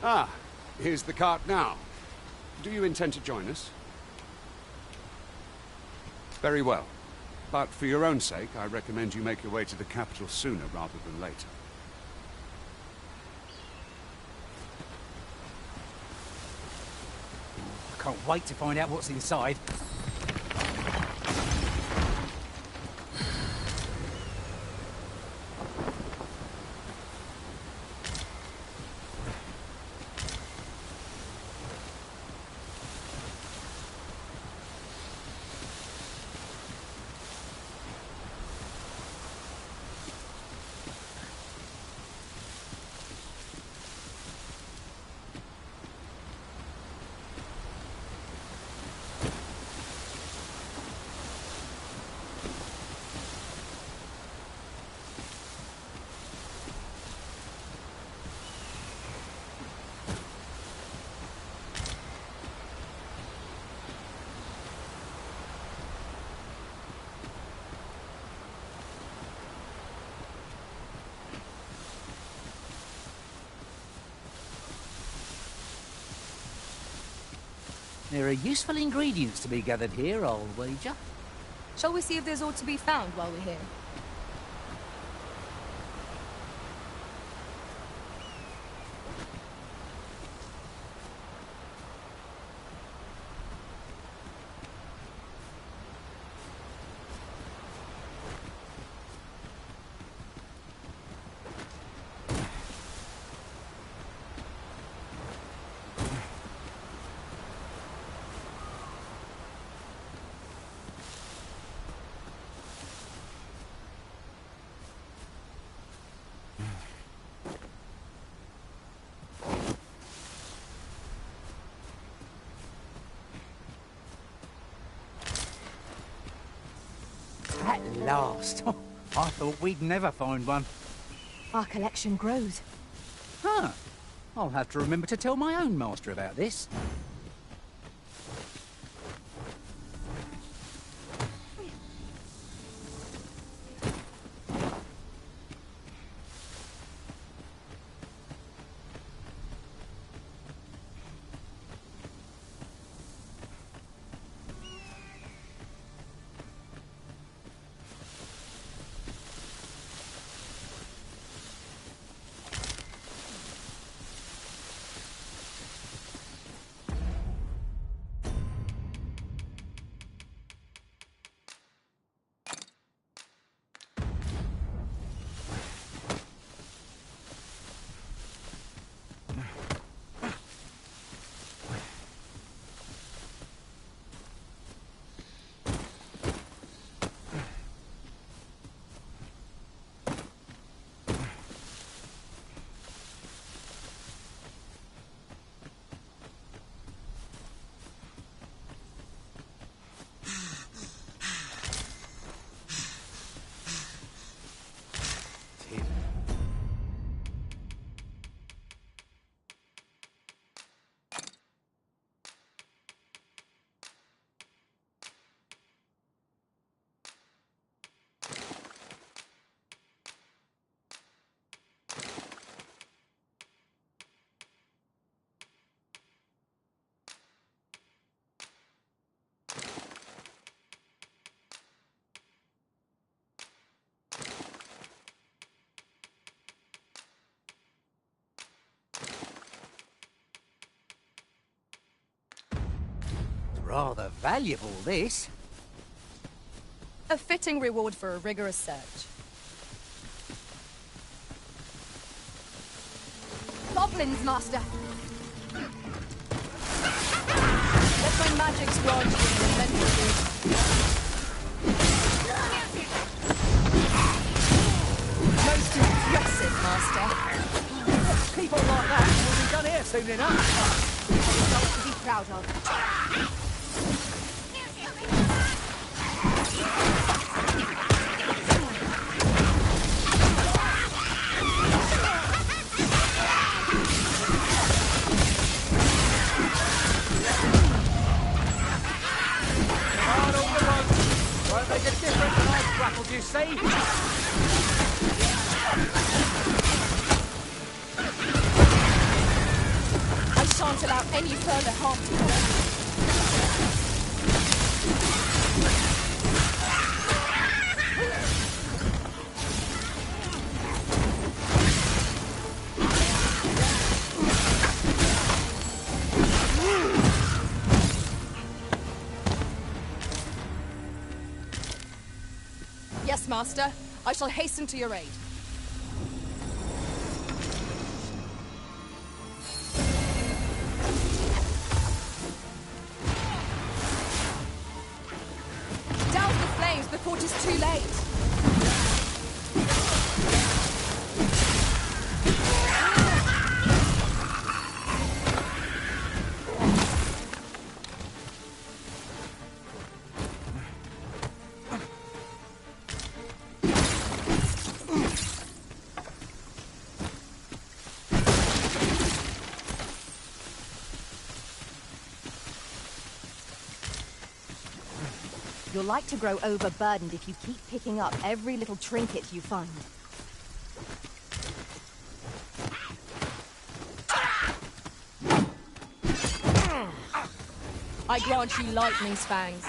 Ah, here's the cart now. Do you intend to join us? Very well. But for your own sake, I recommend you make your way to the capital sooner rather than later. I can't wait to find out what's inside. There are useful ingredients to be gathered here, I'll wager. Shall we see if there's aught to be found while we're here? At last. I thought we'd never find one. Our collection grows. Huh. I'll have to remember to tell my own master about this. Rather valuable, this. A fitting reward for a rigorous search. Goblins, Master! Let my magics grant you an inventory. Most impressive, Master. Keep on like that, and we'll be done here soon enough. A result to be proud of. Won't make a difference when I've grappled, you see? I shan't allow any further harm to come. Yes, Master. I shall hasten to your aid. Douse the flames before it is too late. You're like to grow overburdened if you keep picking up every little trinket you find. I grant you lightning's fangs.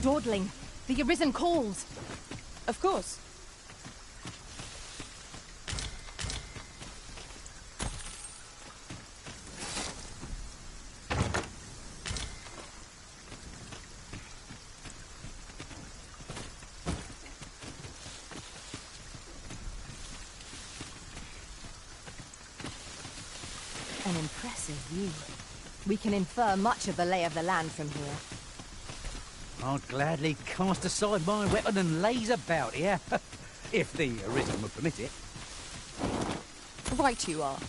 dawdling. The Arisen calls. Of course. An impressive view. We can infer much of the lay of the land from here. I'd gladly cast aside my weapon and laze about here, if the Arisen would permit it. Right you are.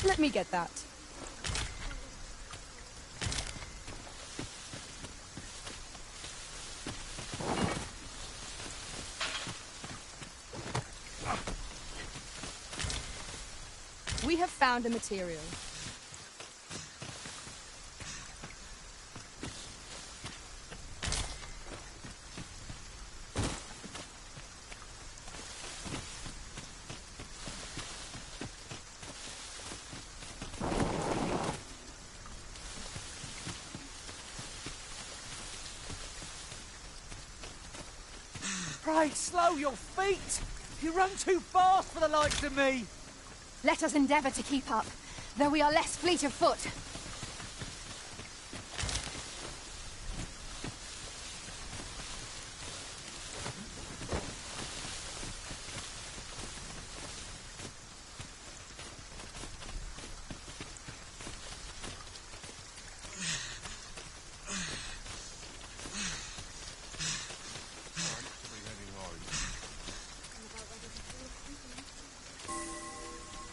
Let me get that. We have found a material. Pray, slow your feet! You run too fast for the likes of me! Let us endeavour to keep up, though we are less fleet of foot.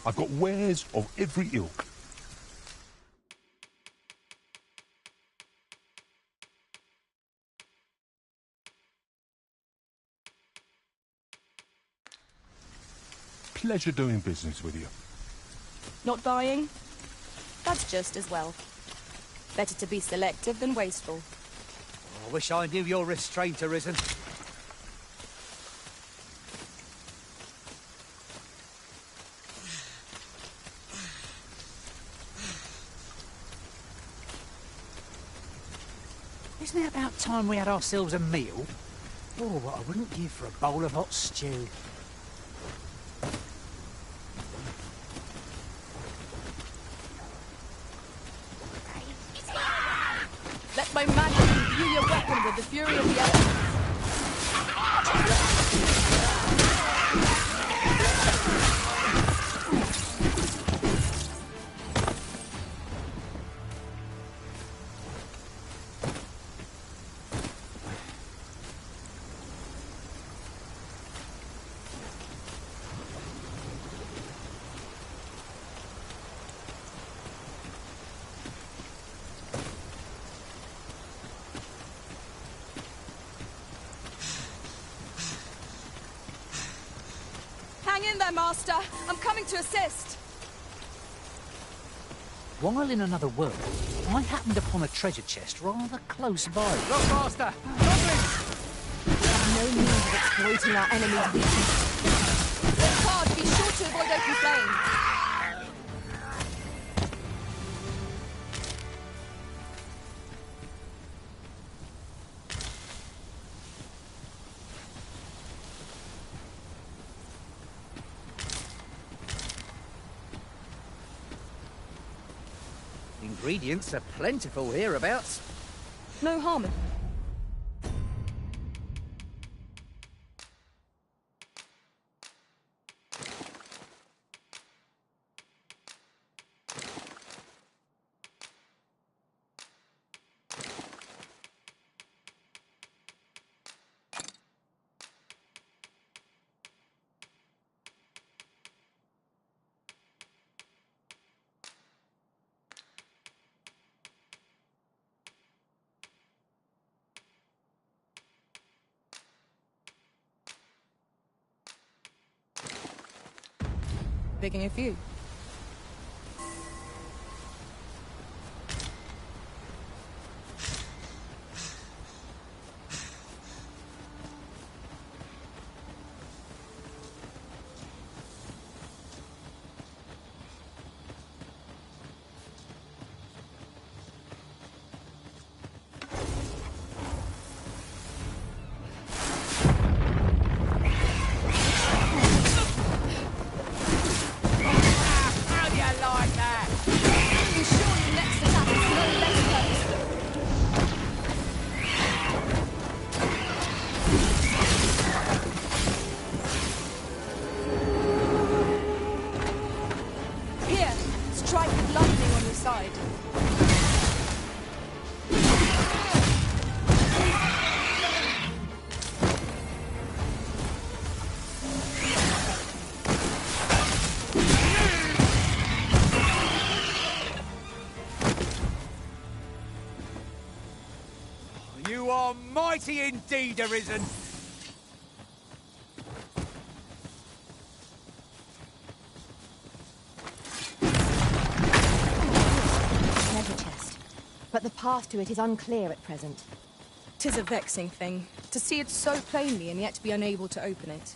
I've got wares of every ilk. Pleasure doing business with you. Not buying? That's just as well. Better to be selective than wasteful. I wish I knew your restraint, Arisen. Isn't it about time we had ourselves a meal? Oh, what I wouldn't give for a bowl of hot stew. Let my magic imbue your weapon with the fury of the elements. Hang in there, Master. I'm coming to assist. While in another world, I happened upon a treasure chest rather close by. Look, Master! Goblins! We have no means of exploiting our enemy's weakness. Work hard. Be sure to avoid open flame. Ingredients are plentiful hereabouts. No harm in... Picking a few. You are mighty indeed, Arisen. Treasure chest. But the path to it is unclear at present. 'Tis a vexing thing, to see it so plainly and yet be unable to open it.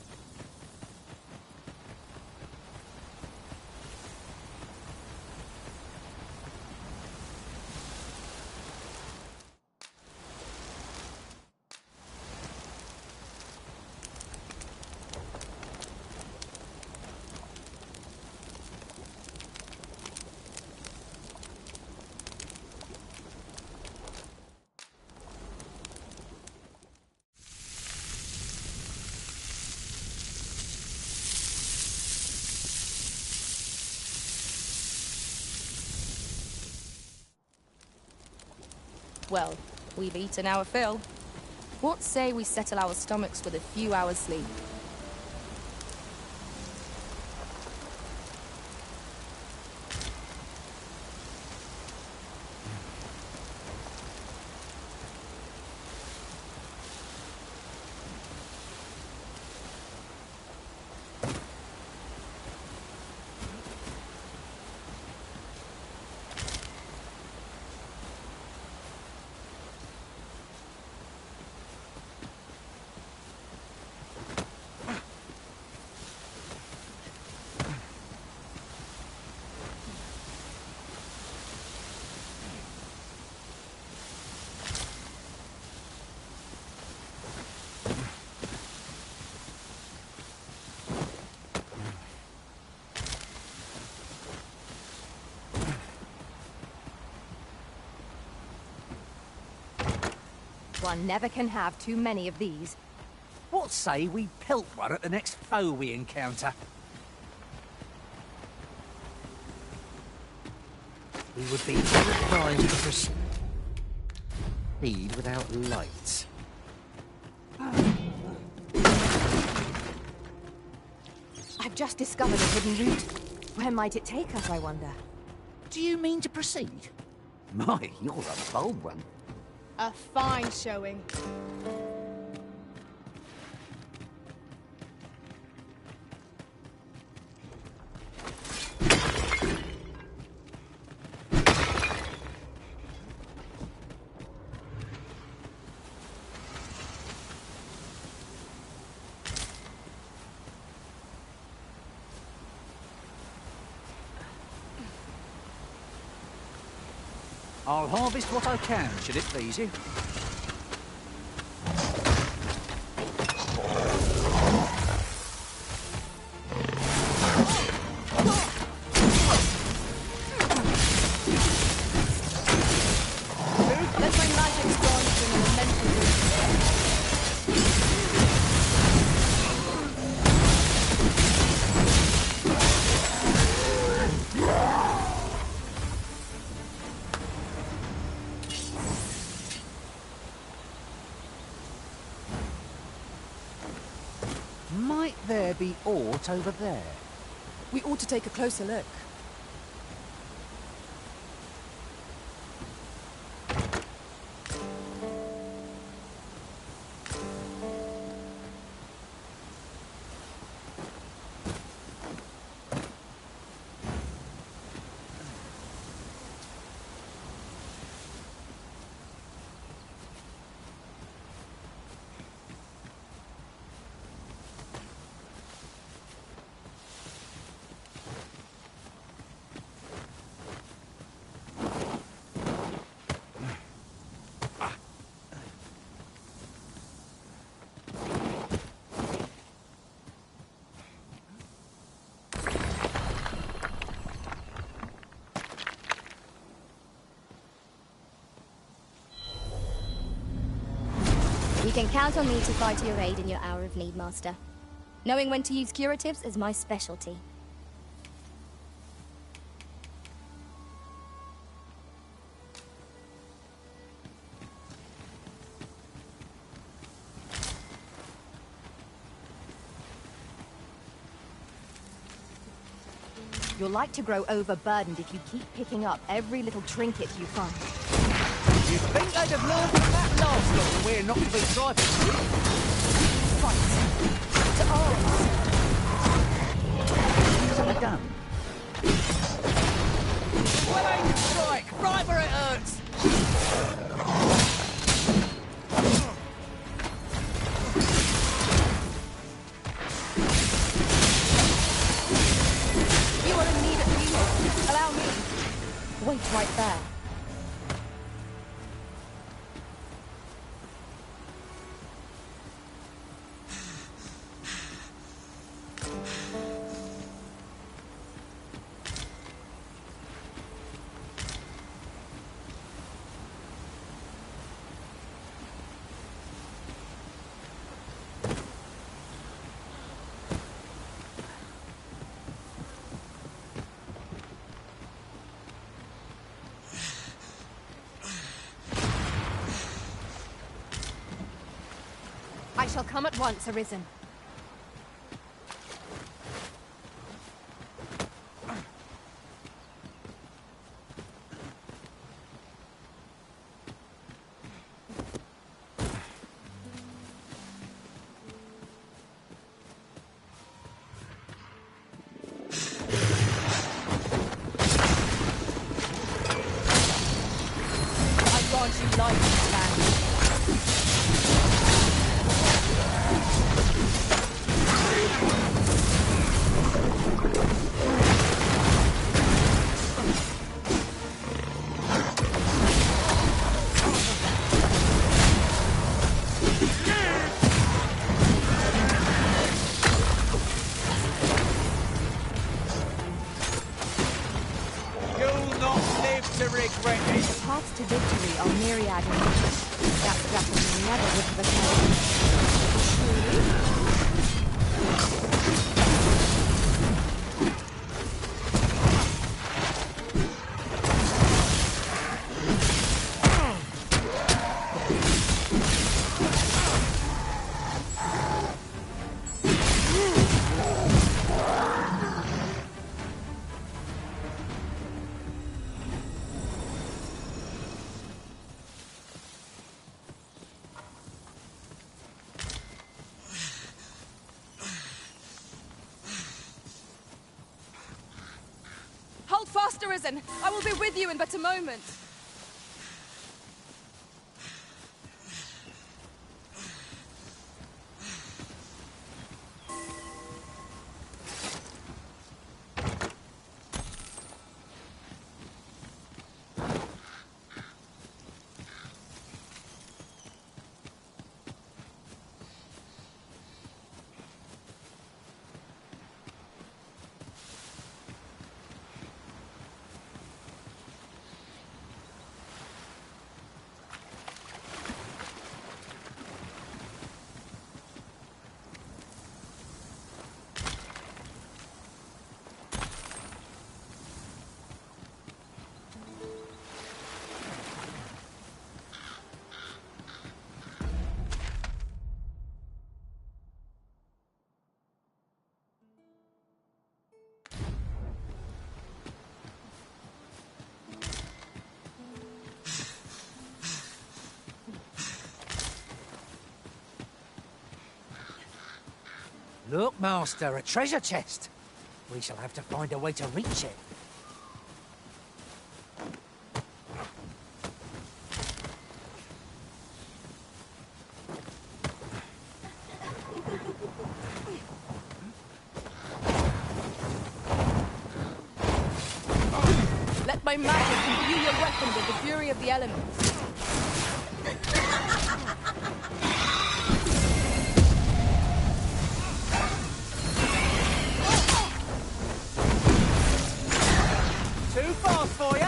Well, we've eaten our fill. What say we settle our stomachs with a few hours' sleep? One never can have too many of these. What say we pelt one at the next foe we encounter? We would be ill-advised to proceed without lights. I've just discovered a hidden route. Where might it take us, I wonder? Do you mean to proceed? My, you're a bold one. A fine showing. I'll harvest what I can, should it please you. there be aught over there? We ought to take a closer look. You can count on me to fly to your aid in your hour of need, Master. Knowing when to use curatives is my specialty. You're like to grow overburdened if you keep picking up every little trinket you find. You'd think they'd have learned from that last lot that we're not to be trifled with. To arms! Using a gun. Well aimed strike, right where it hurts. You are in need of healing. Allow me. Wait right there. I shall come at once, Arisen. I grant you life, man. You'll not live to regret it. The paths to victory are myriad in number. That strategy never would have Hold fast, Arisen. I will be with you in but a moment. Look, Master, a treasure chest. We shall have to find a way to reach it. Let my magic imbue your weapon with the fury of the elements. Too fast for you.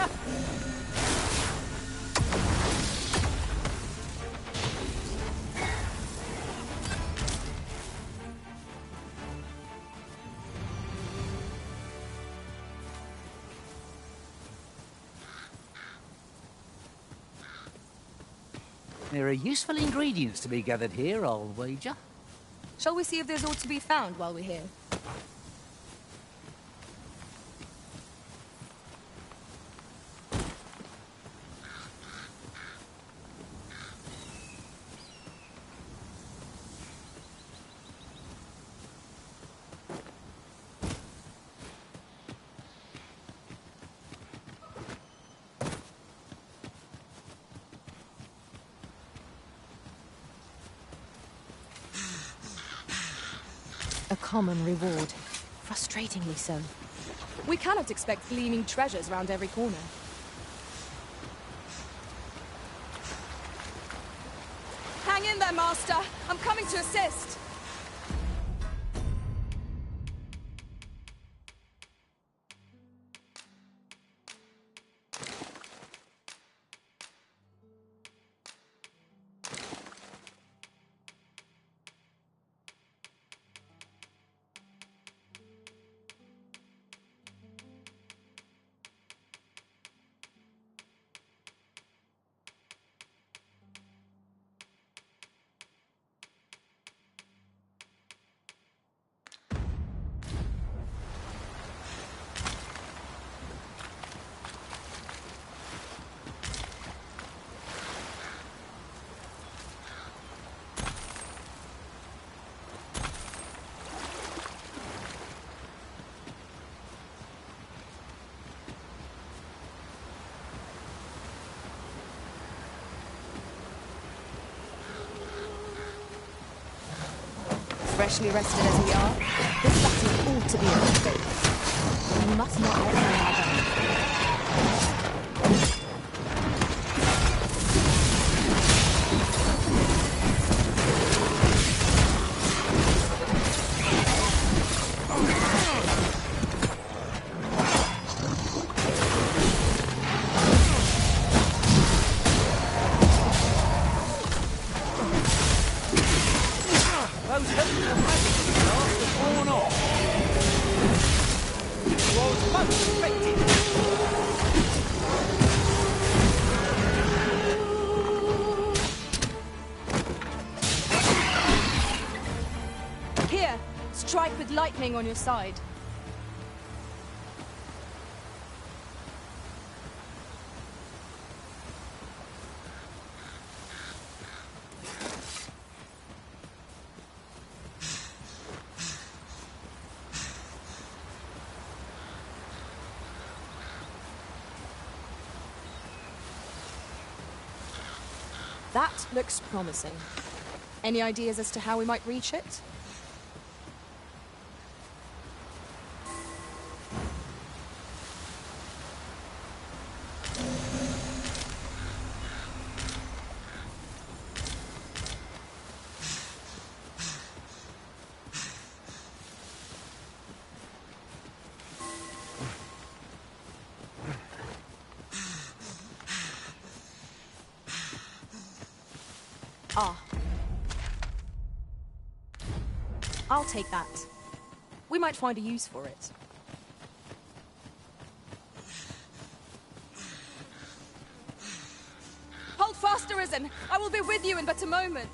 There are useful ingredients to be gathered here, I'll wager. Shall we see if there's aught to be found while we're here? A common reward. Frustratingly so. We cannot expect gleaming treasures round every corner. Hang in there, Master! I'm coming to assist! Freshly rested as we are, this battle ought to be a mistake. We must not let them have it. Here, strike with lightning on your side. That looks promising. Any ideas as to how we might reach it? Ah. I'll take that. We might find a use for it. Hold fast, Arisen! I will be with you in but a moment!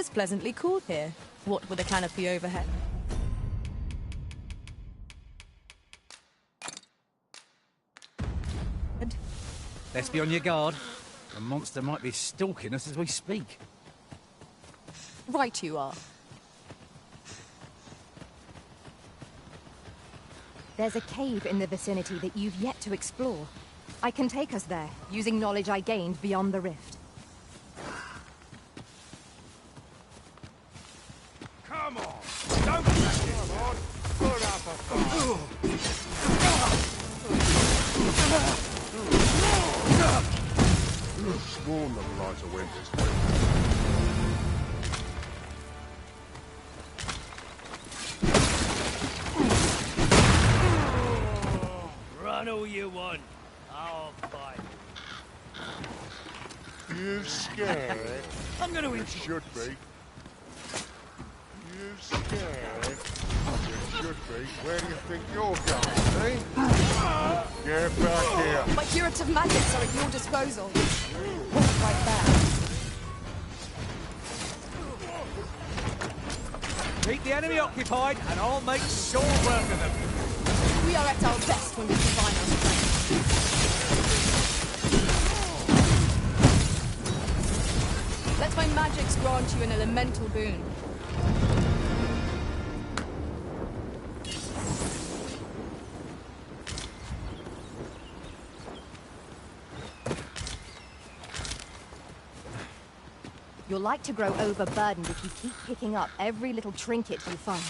'Tis pleasantly cool here, what with a canopy overhead. Let's be on your guard. The monster might be stalking us as we speak. Right you are. There's a cave in the vicinity that you've yet to explore. I can take us there, using knowledge I gained beyond the rift. Come on! Don't back it! Come on! Put up a fight! Sworn the lighter went this way. Run all you want. I'll fight. You scared? I'm gonna You should be. You scared? You should be. Where do you think you're going, eh? Get back here. My curative magics are at your disposal. Right there. Keep the enemy occupied, and I'll make short work of them. We are at our best when we combine our strength. Let my magics grant you an elemental boon. You're like to grow overburdened if you keep picking up every little trinket you find.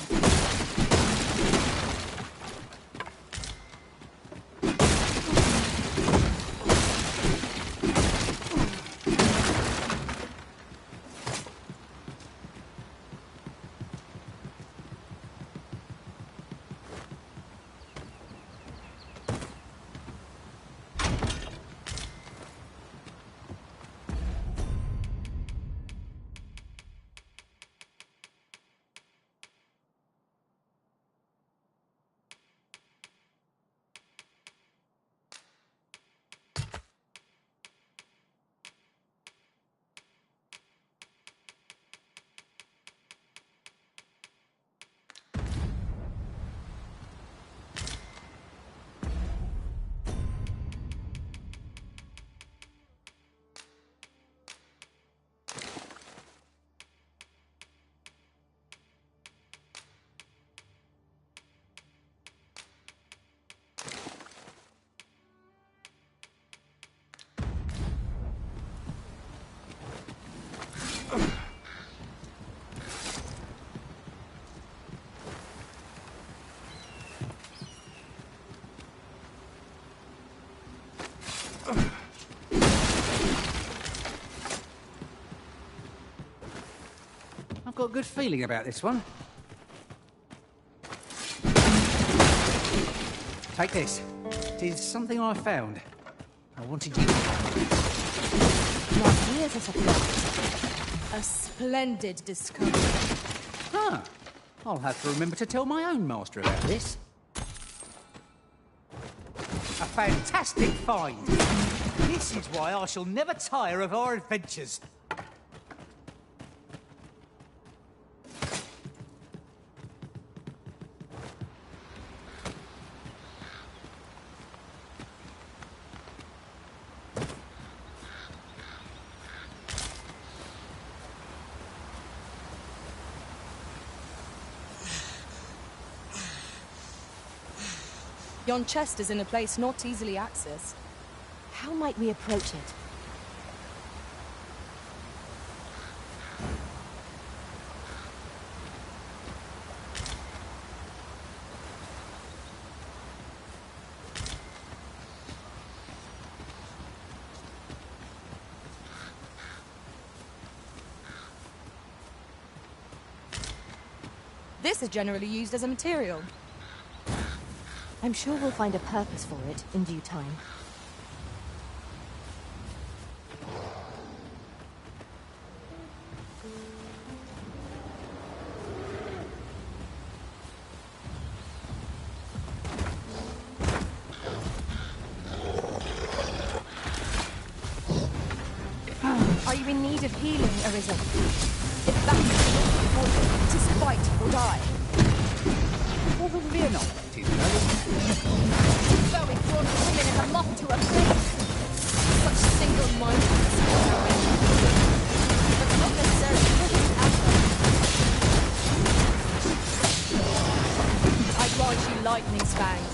I've got a good feeling about this one. Take this. It is something I found. I wanted you to Now here's a surprise. A splendid discovery. Ah, I'll have to remember to tell my own master about this. A fantastic find. This is why I shall never tire of our adventures. Yon chest is in a place not easily accessed. How might we approach it? This is generally used as a material. I'm sure we'll find a purpose for it in due time. Are you in need of healing, Arisen? If that is not for you, it is fight or die. Fear not, tis well. Though we brought women as a moth to a flame. Such single-mindedness is our way. But not necessarily perfect outcome. I grant you lightning's fangs.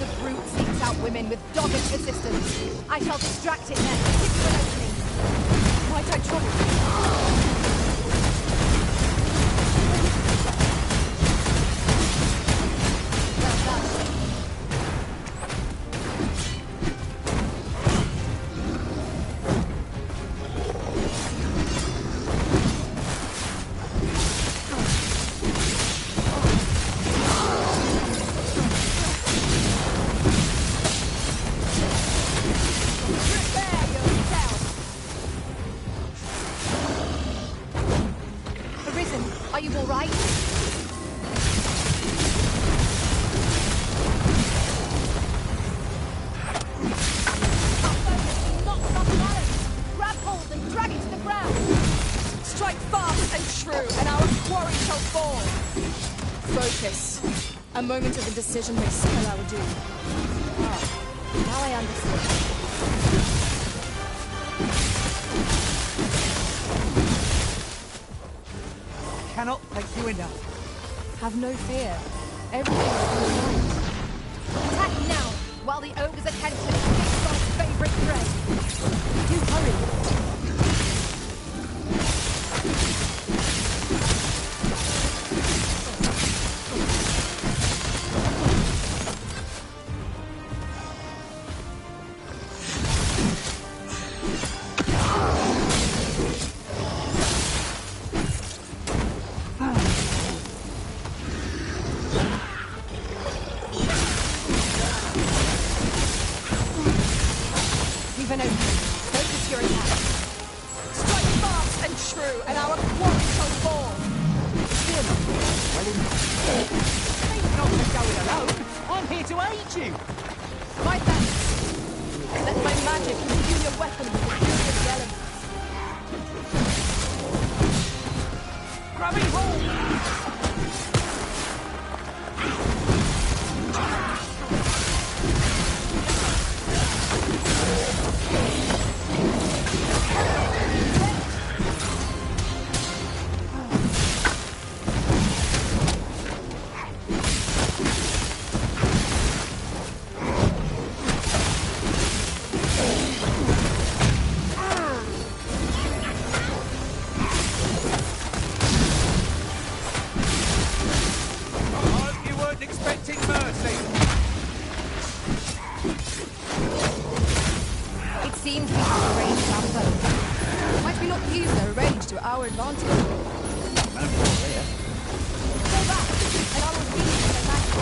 The brute seeks out women with dogged persistence. I shall distract it then, give you an opening. Might I trouble you? Are you all right? Knocked off balance. Grab hold and drag it to the ground. Strike fast and true, and our quarry shall fall. Focus. A moment of indecision may spell our doom. Ah, now I understand. Cannot thank you enough. Have no fear. Everything will be alright. Attack now, while the ogre's attention is fixed on its favorite prey. Do hurry. Focus your attack. Strike fast and true, and our quarry shall fall. Fear not. Well enough. Think not to go it alone. I'm here to aid you. My thanks. Let my magic imbue your weapon with the fury of the elements. Grabbing hold. Seems we have arranged our boat. Might we not use their range to our advantage? No more there. Go back, and I will lead you to the magic.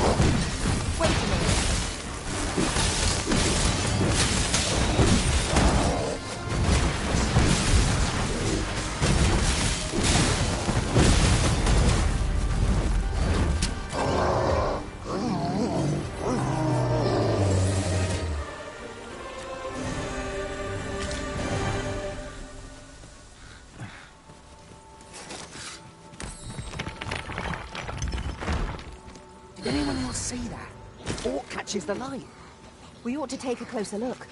Wait a moment. Did anyone else see that? Orc catches the light. We ought to take a closer look.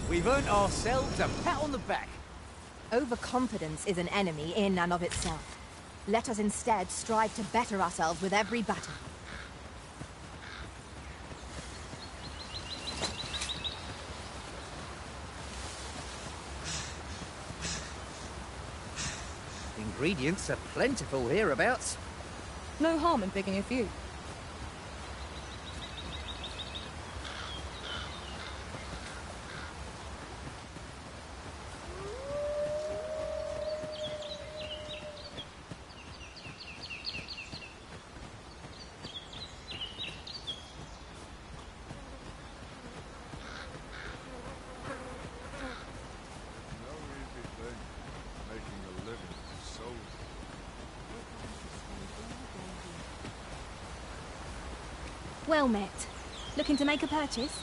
We've earned ourselves a pat on the back. Overconfidence is an enemy in and of itself. Let us instead strive to better ourselves with every battle. Ingredients are plentiful hereabouts. No harm in picking a few. Well met. Looking to make a purchase?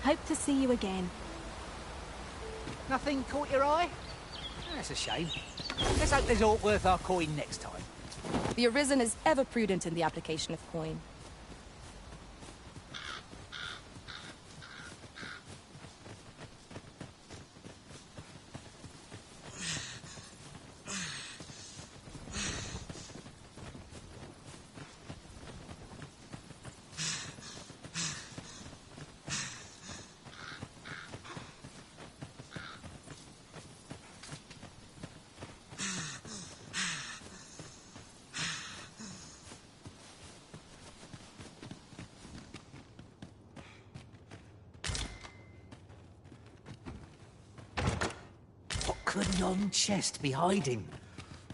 Hope to see you again. Nothing caught your eye? That's a shame. Let's hope there's aught worth our coin next time. The Arisen is ever prudent in the application of coin. Could yon chest be hiding?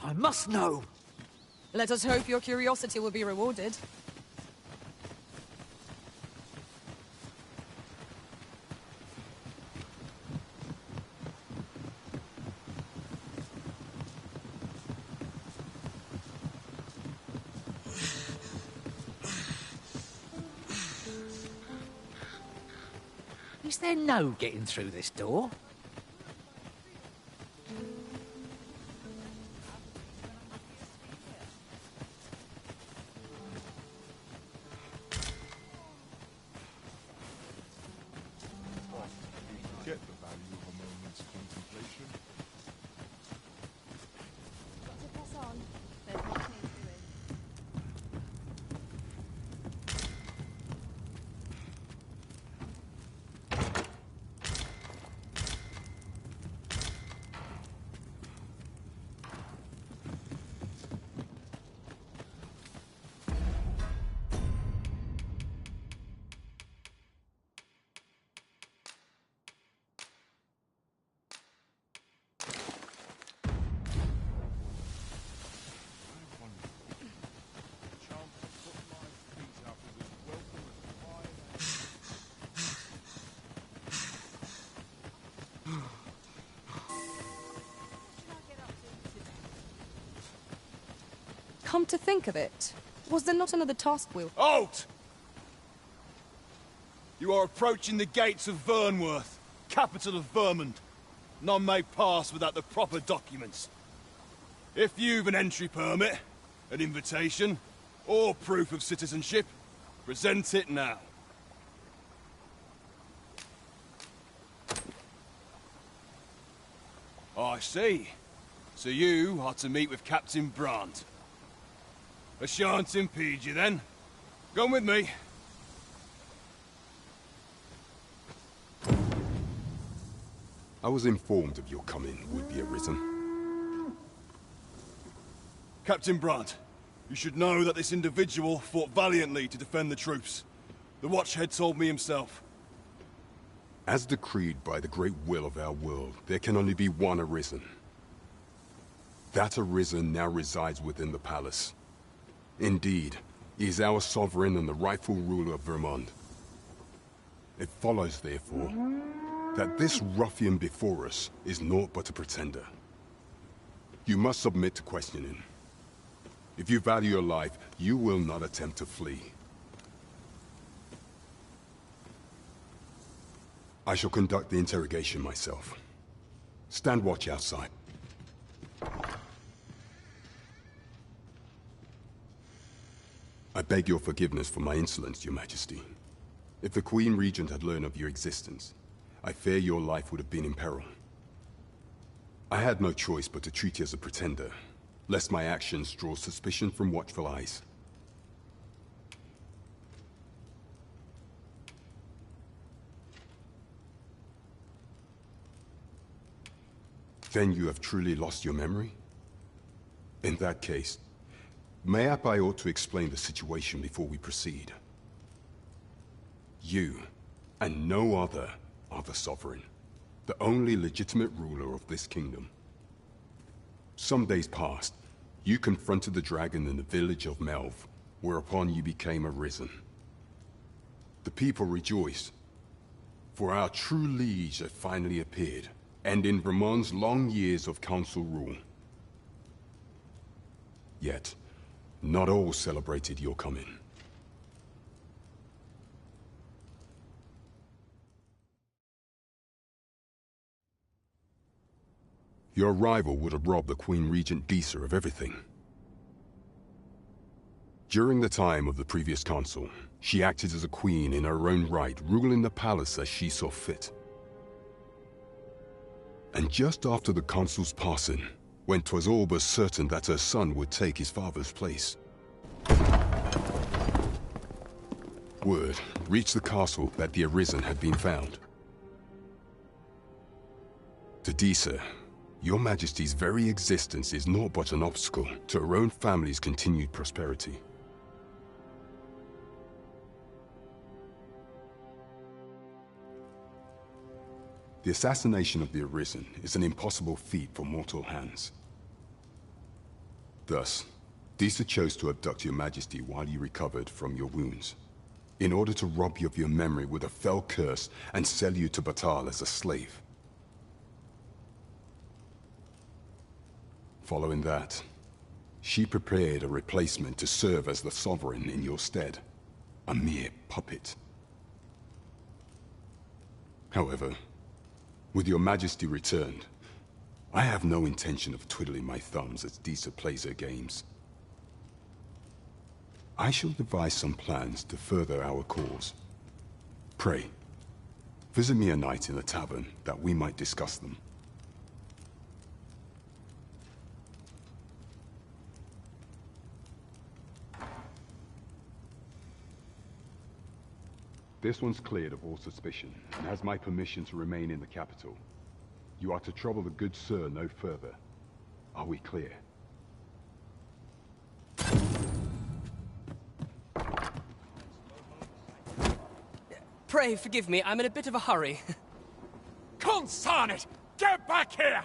I must know. Let us hope your curiosity will be rewarded. Is there no getting through this door? Get the value of a moment's contemplation. Got to press on. There's much need doing. Come to think of it, was there not another task wheel? Halt! You are approaching the gates of Vernworth, capital of Vermund. None may pass without the proper documents. If you've an entry permit, an invitation, or proof of citizenship, present it now. I see. So you are to meet with Captain Brandt. I shan't impede you then. Come with me. I was informed of your coming, would-be Arisen. Captain Brandt, you should know that this individual fought valiantly to defend the troops. The Watchhead told me himself. As decreed by the great will of our world, there can only be one Arisen. That Arisen now resides within the palace. Indeed, he is our sovereign and the rightful ruler of Vermund. It follows, therefore, that this ruffian before us is naught but a pretender. You must submit to questioning. If you value your life, you will not attempt to flee. I shall conduct the interrogation myself. Stand watch outside. I beg your forgiveness for my insolence, Your Majesty. If the Queen Regent had learned of your existence, I fear your life would have been in peril. I had no choice but to treat you as a pretender, lest my actions draw suspicion from watchful eyes. Then you have truly lost your memory? In that case, mayhap I ought to explain the situation before we proceed. You, and no other, are the Sovereign, the only legitimate ruler of this kingdom. Some days past, you confronted the dragon in the village of Melv, whereupon you became arisen. The people rejoiced, for our true liege had finally appeared, ending Ramon's long years of council rule. Yet, not all celebrated your coming. Your arrival would have robbed the Queen Regent Disa of everything. During the time of the previous council, she acted as a queen in her own right, ruling the palace as she saw fit. And just after the council's passing, when 'twas all but certain that her son would take his father's place, word reached the castle that the Arisen had been found. To Disa, your Majesty's very existence is naught but an obstacle to her own family's continued prosperity. The assassination of the Arisen is an impossible feat for mortal hands. Thus, Disa chose to abduct your Majesty while you recovered from your wounds, in order to rob you of your memory with a fell curse and sell you to Batal as a slave. Following that, she prepared a replacement to serve as the Sovereign in your stead, a mere puppet. However, with your Majesty returned, I have no intention of twiddling my thumbs as Disa plays her games. I shall devise some plans to further our cause. Pray, visit me a night in the tavern that we might discuss them. This one's cleared of all suspicion, and has my permission to remain in the capital. You are to trouble the good sir no further. Are we clear? Pray forgive me, I'm in a bit of a hurry. Consign it! Get back here!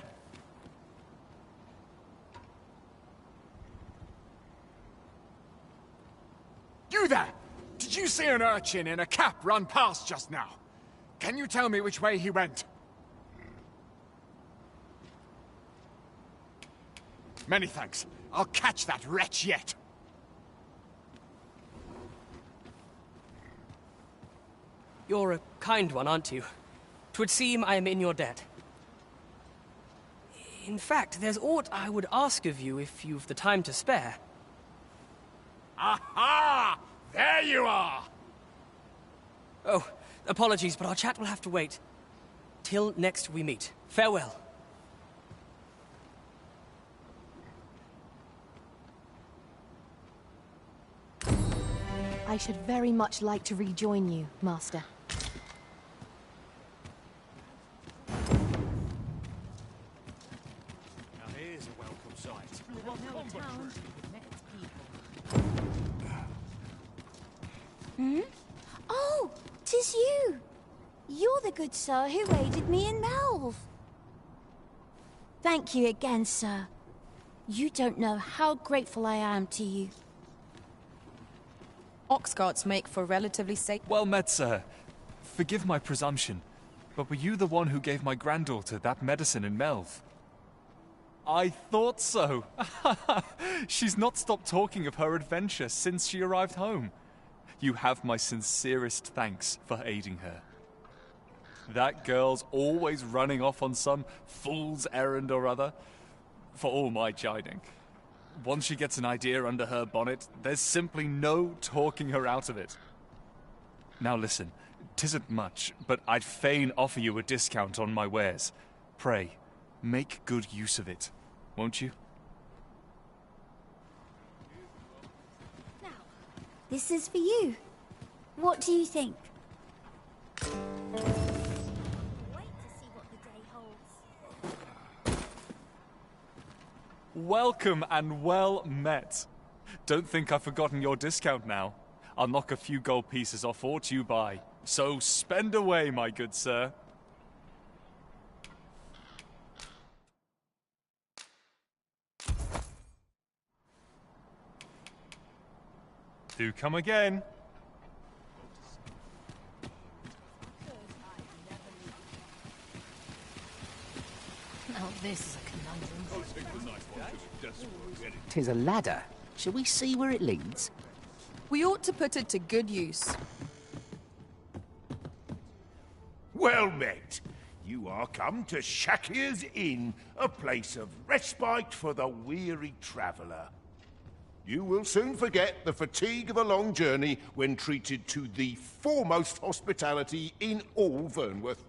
You there! Did you see an urchin in a cap run past just now? Can you tell me which way he went? Many thanks. I'll catch that wretch yet. You're a kind one, aren't you? 'Twould seem I am in your debt. In fact, there's aught I would ask of you if you've the time to spare. Aha! There you are! Oh, apologies, but our chat will have to wait. Till next we meet. Farewell. I should very much like to rejoin you, Master. Now here's a welcome sight. Hmm? Oh, 'tis you! You're the good sir who aided me in Melv. Thank you again, sir. You don't know how grateful I am to you. Ox carts make for relatively safe... Well met, sir. Forgive my presumption, but were you the one who gave my granddaughter that medicine in Melv? I thought so. She's not stopped talking of her adventure since she arrived home. You have my sincerest thanks for aiding her. That girl's always running off on some fool's errand or other, for all my chiding. Once she gets an idea under her bonnet, there's simply no talking her out of it. Now listen, 'tisn't much, but I'd fain offer you a discount on my wares. Pray, make good use of it, won't you? This is for you. What do you think? Wait to see what the day holds. Welcome and well met. Don't think I've forgotten your discount now. I'll knock a few gold pieces off aught you buy. So spend away, my good sir. Do come again. Now this is a conundrum. 'Tis a ladder. Shall we see where it leads? We ought to put it to good use. Well met. You are come to Shakir's Inn, a place of respite for the weary traveller. You will soon forget the fatigue of a long journey when treated to the foremost hospitality in all Vernworth.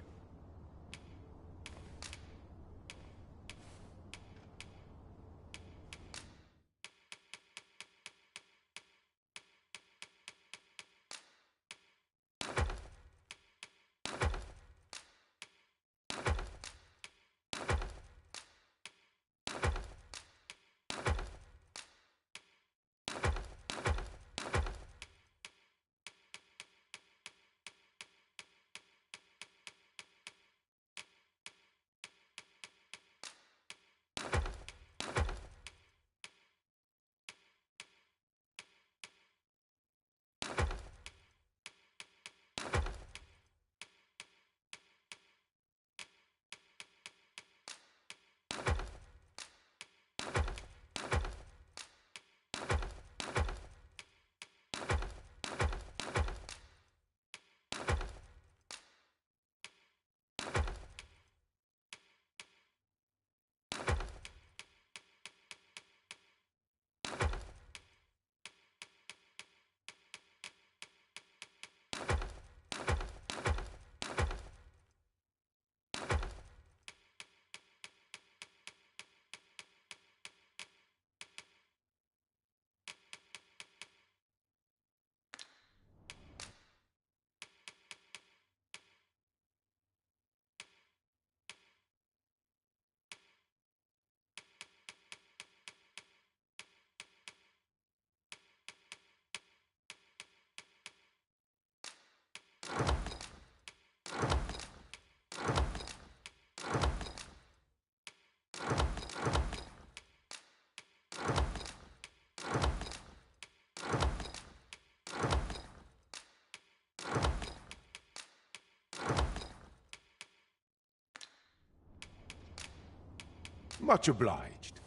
Much obliged.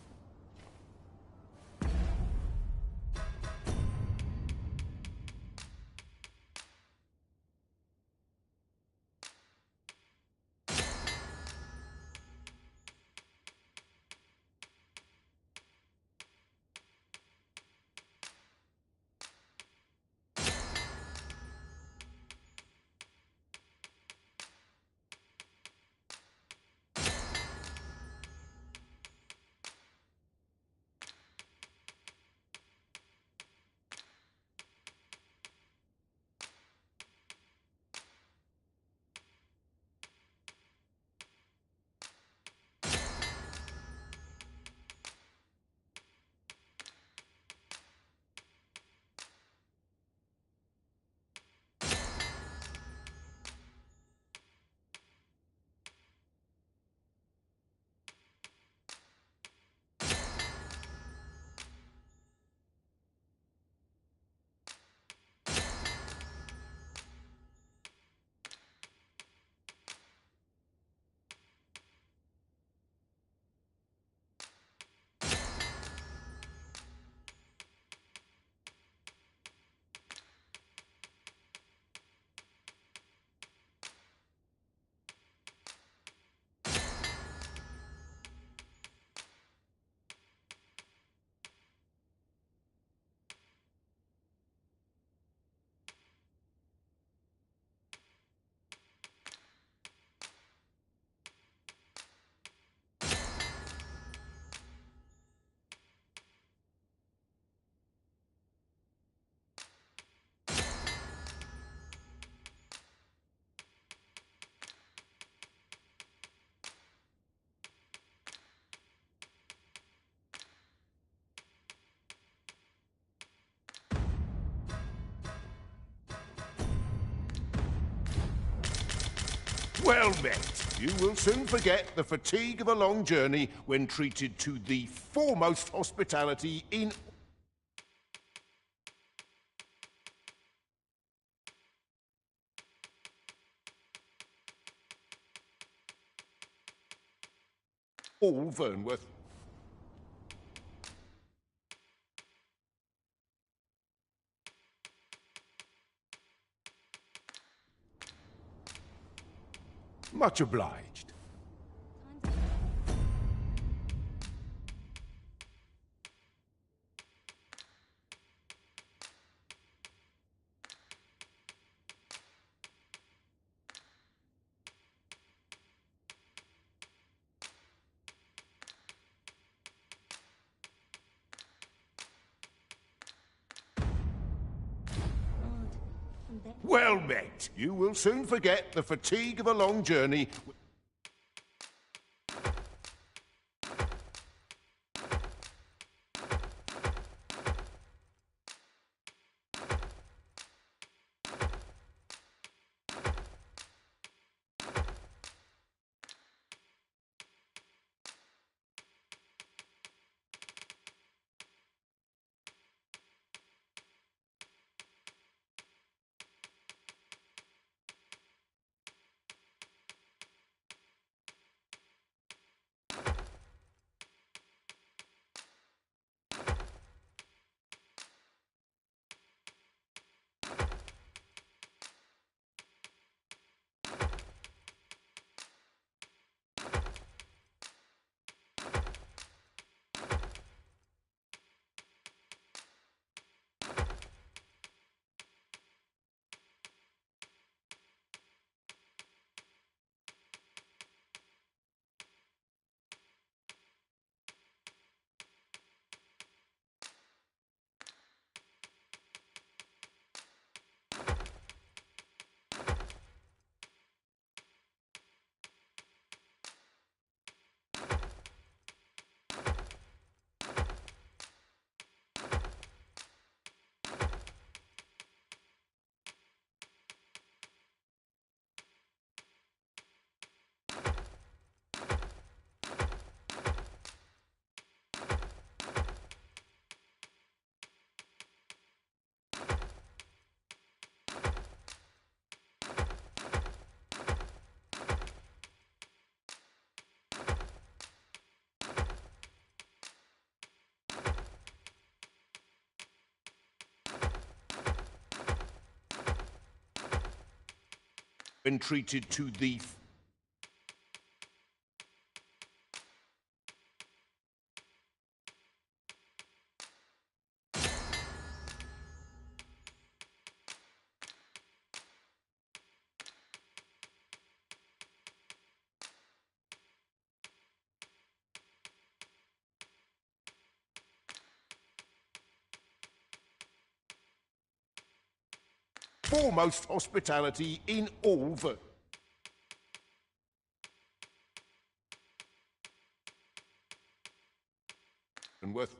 Well met. You will soon forget the fatigue of a long journey when treated to the foremost hospitality in all Vernworth. Much obliged. Well met. You will soon forget the fatigue of a long journey. Been treated to the foremost hospitality in all Vernworth.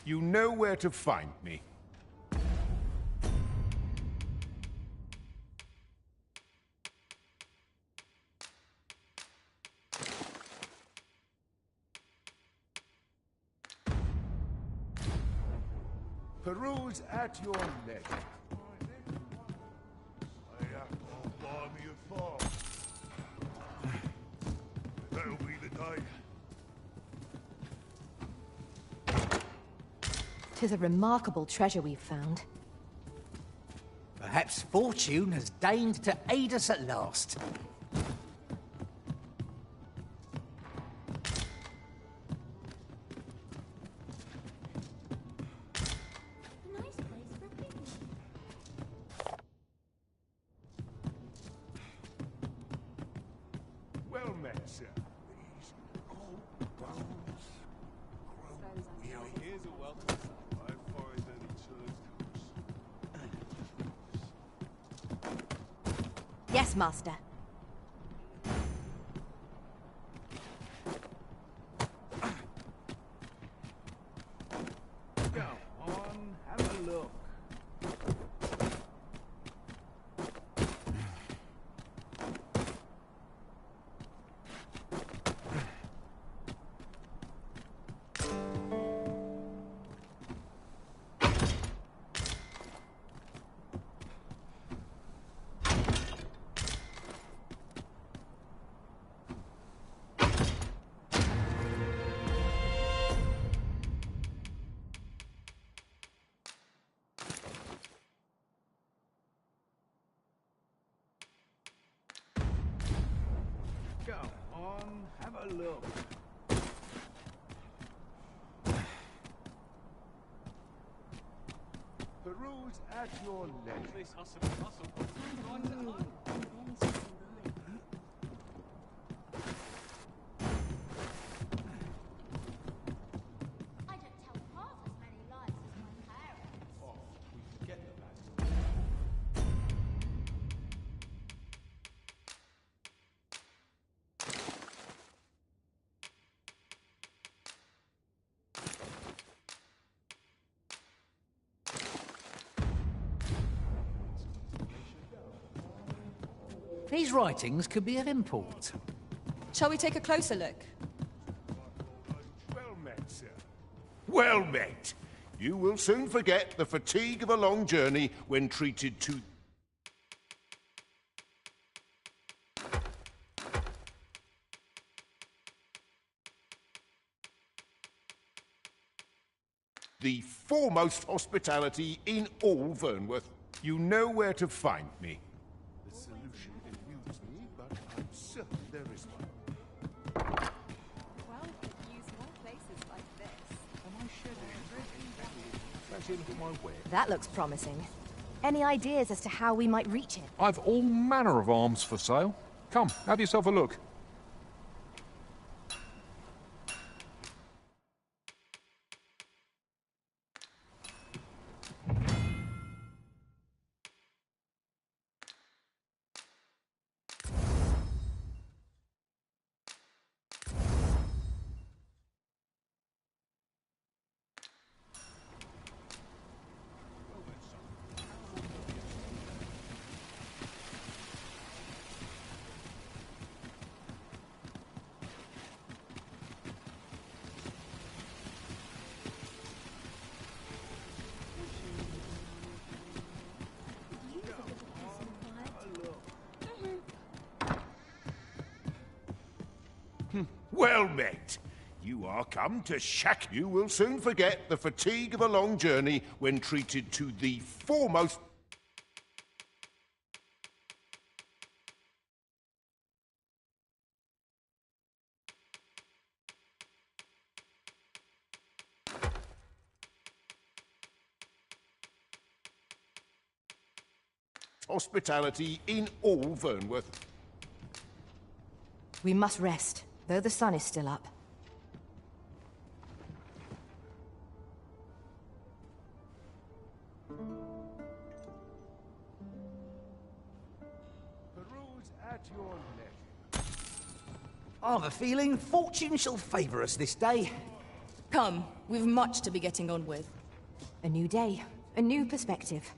You know where to find me. Peruse at your leisure. That'll be the day. 'Tis a remarkable treasure we've found. Perhaps fortune has deigned to aid us at last. Well met, sir. These old bones grow weary. Here's a welcome sign. I find that it serves Yes, Master. look. Peruse at your leisure. I don't tell half as many lies as my parents. Oh, we forget the lads. These writings could be of import. Shall we take a closer look? Well met, sir. Well met. You will soon forget the fatigue of a long journey when treated to... the foremost hospitality in all Vernworth. You know where to find me. The solution eludes me, but I'm certain there is one. Well, we could use more places like this. Am I shedding? That looks promising. Any ideas as to how we might reach it? I've all manner of arms for sale. Come, have yourself a look. Well met. You are come to shack. You will soon forget the fatigue of a long journey when treated to the foremost... hospitality in all Vernworth. We must rest, though the sun is still up. Peruse at your leisure. I've a feeling fortune shall favour us this day. Come, we've much to be getting on with. A new day, a new perspective.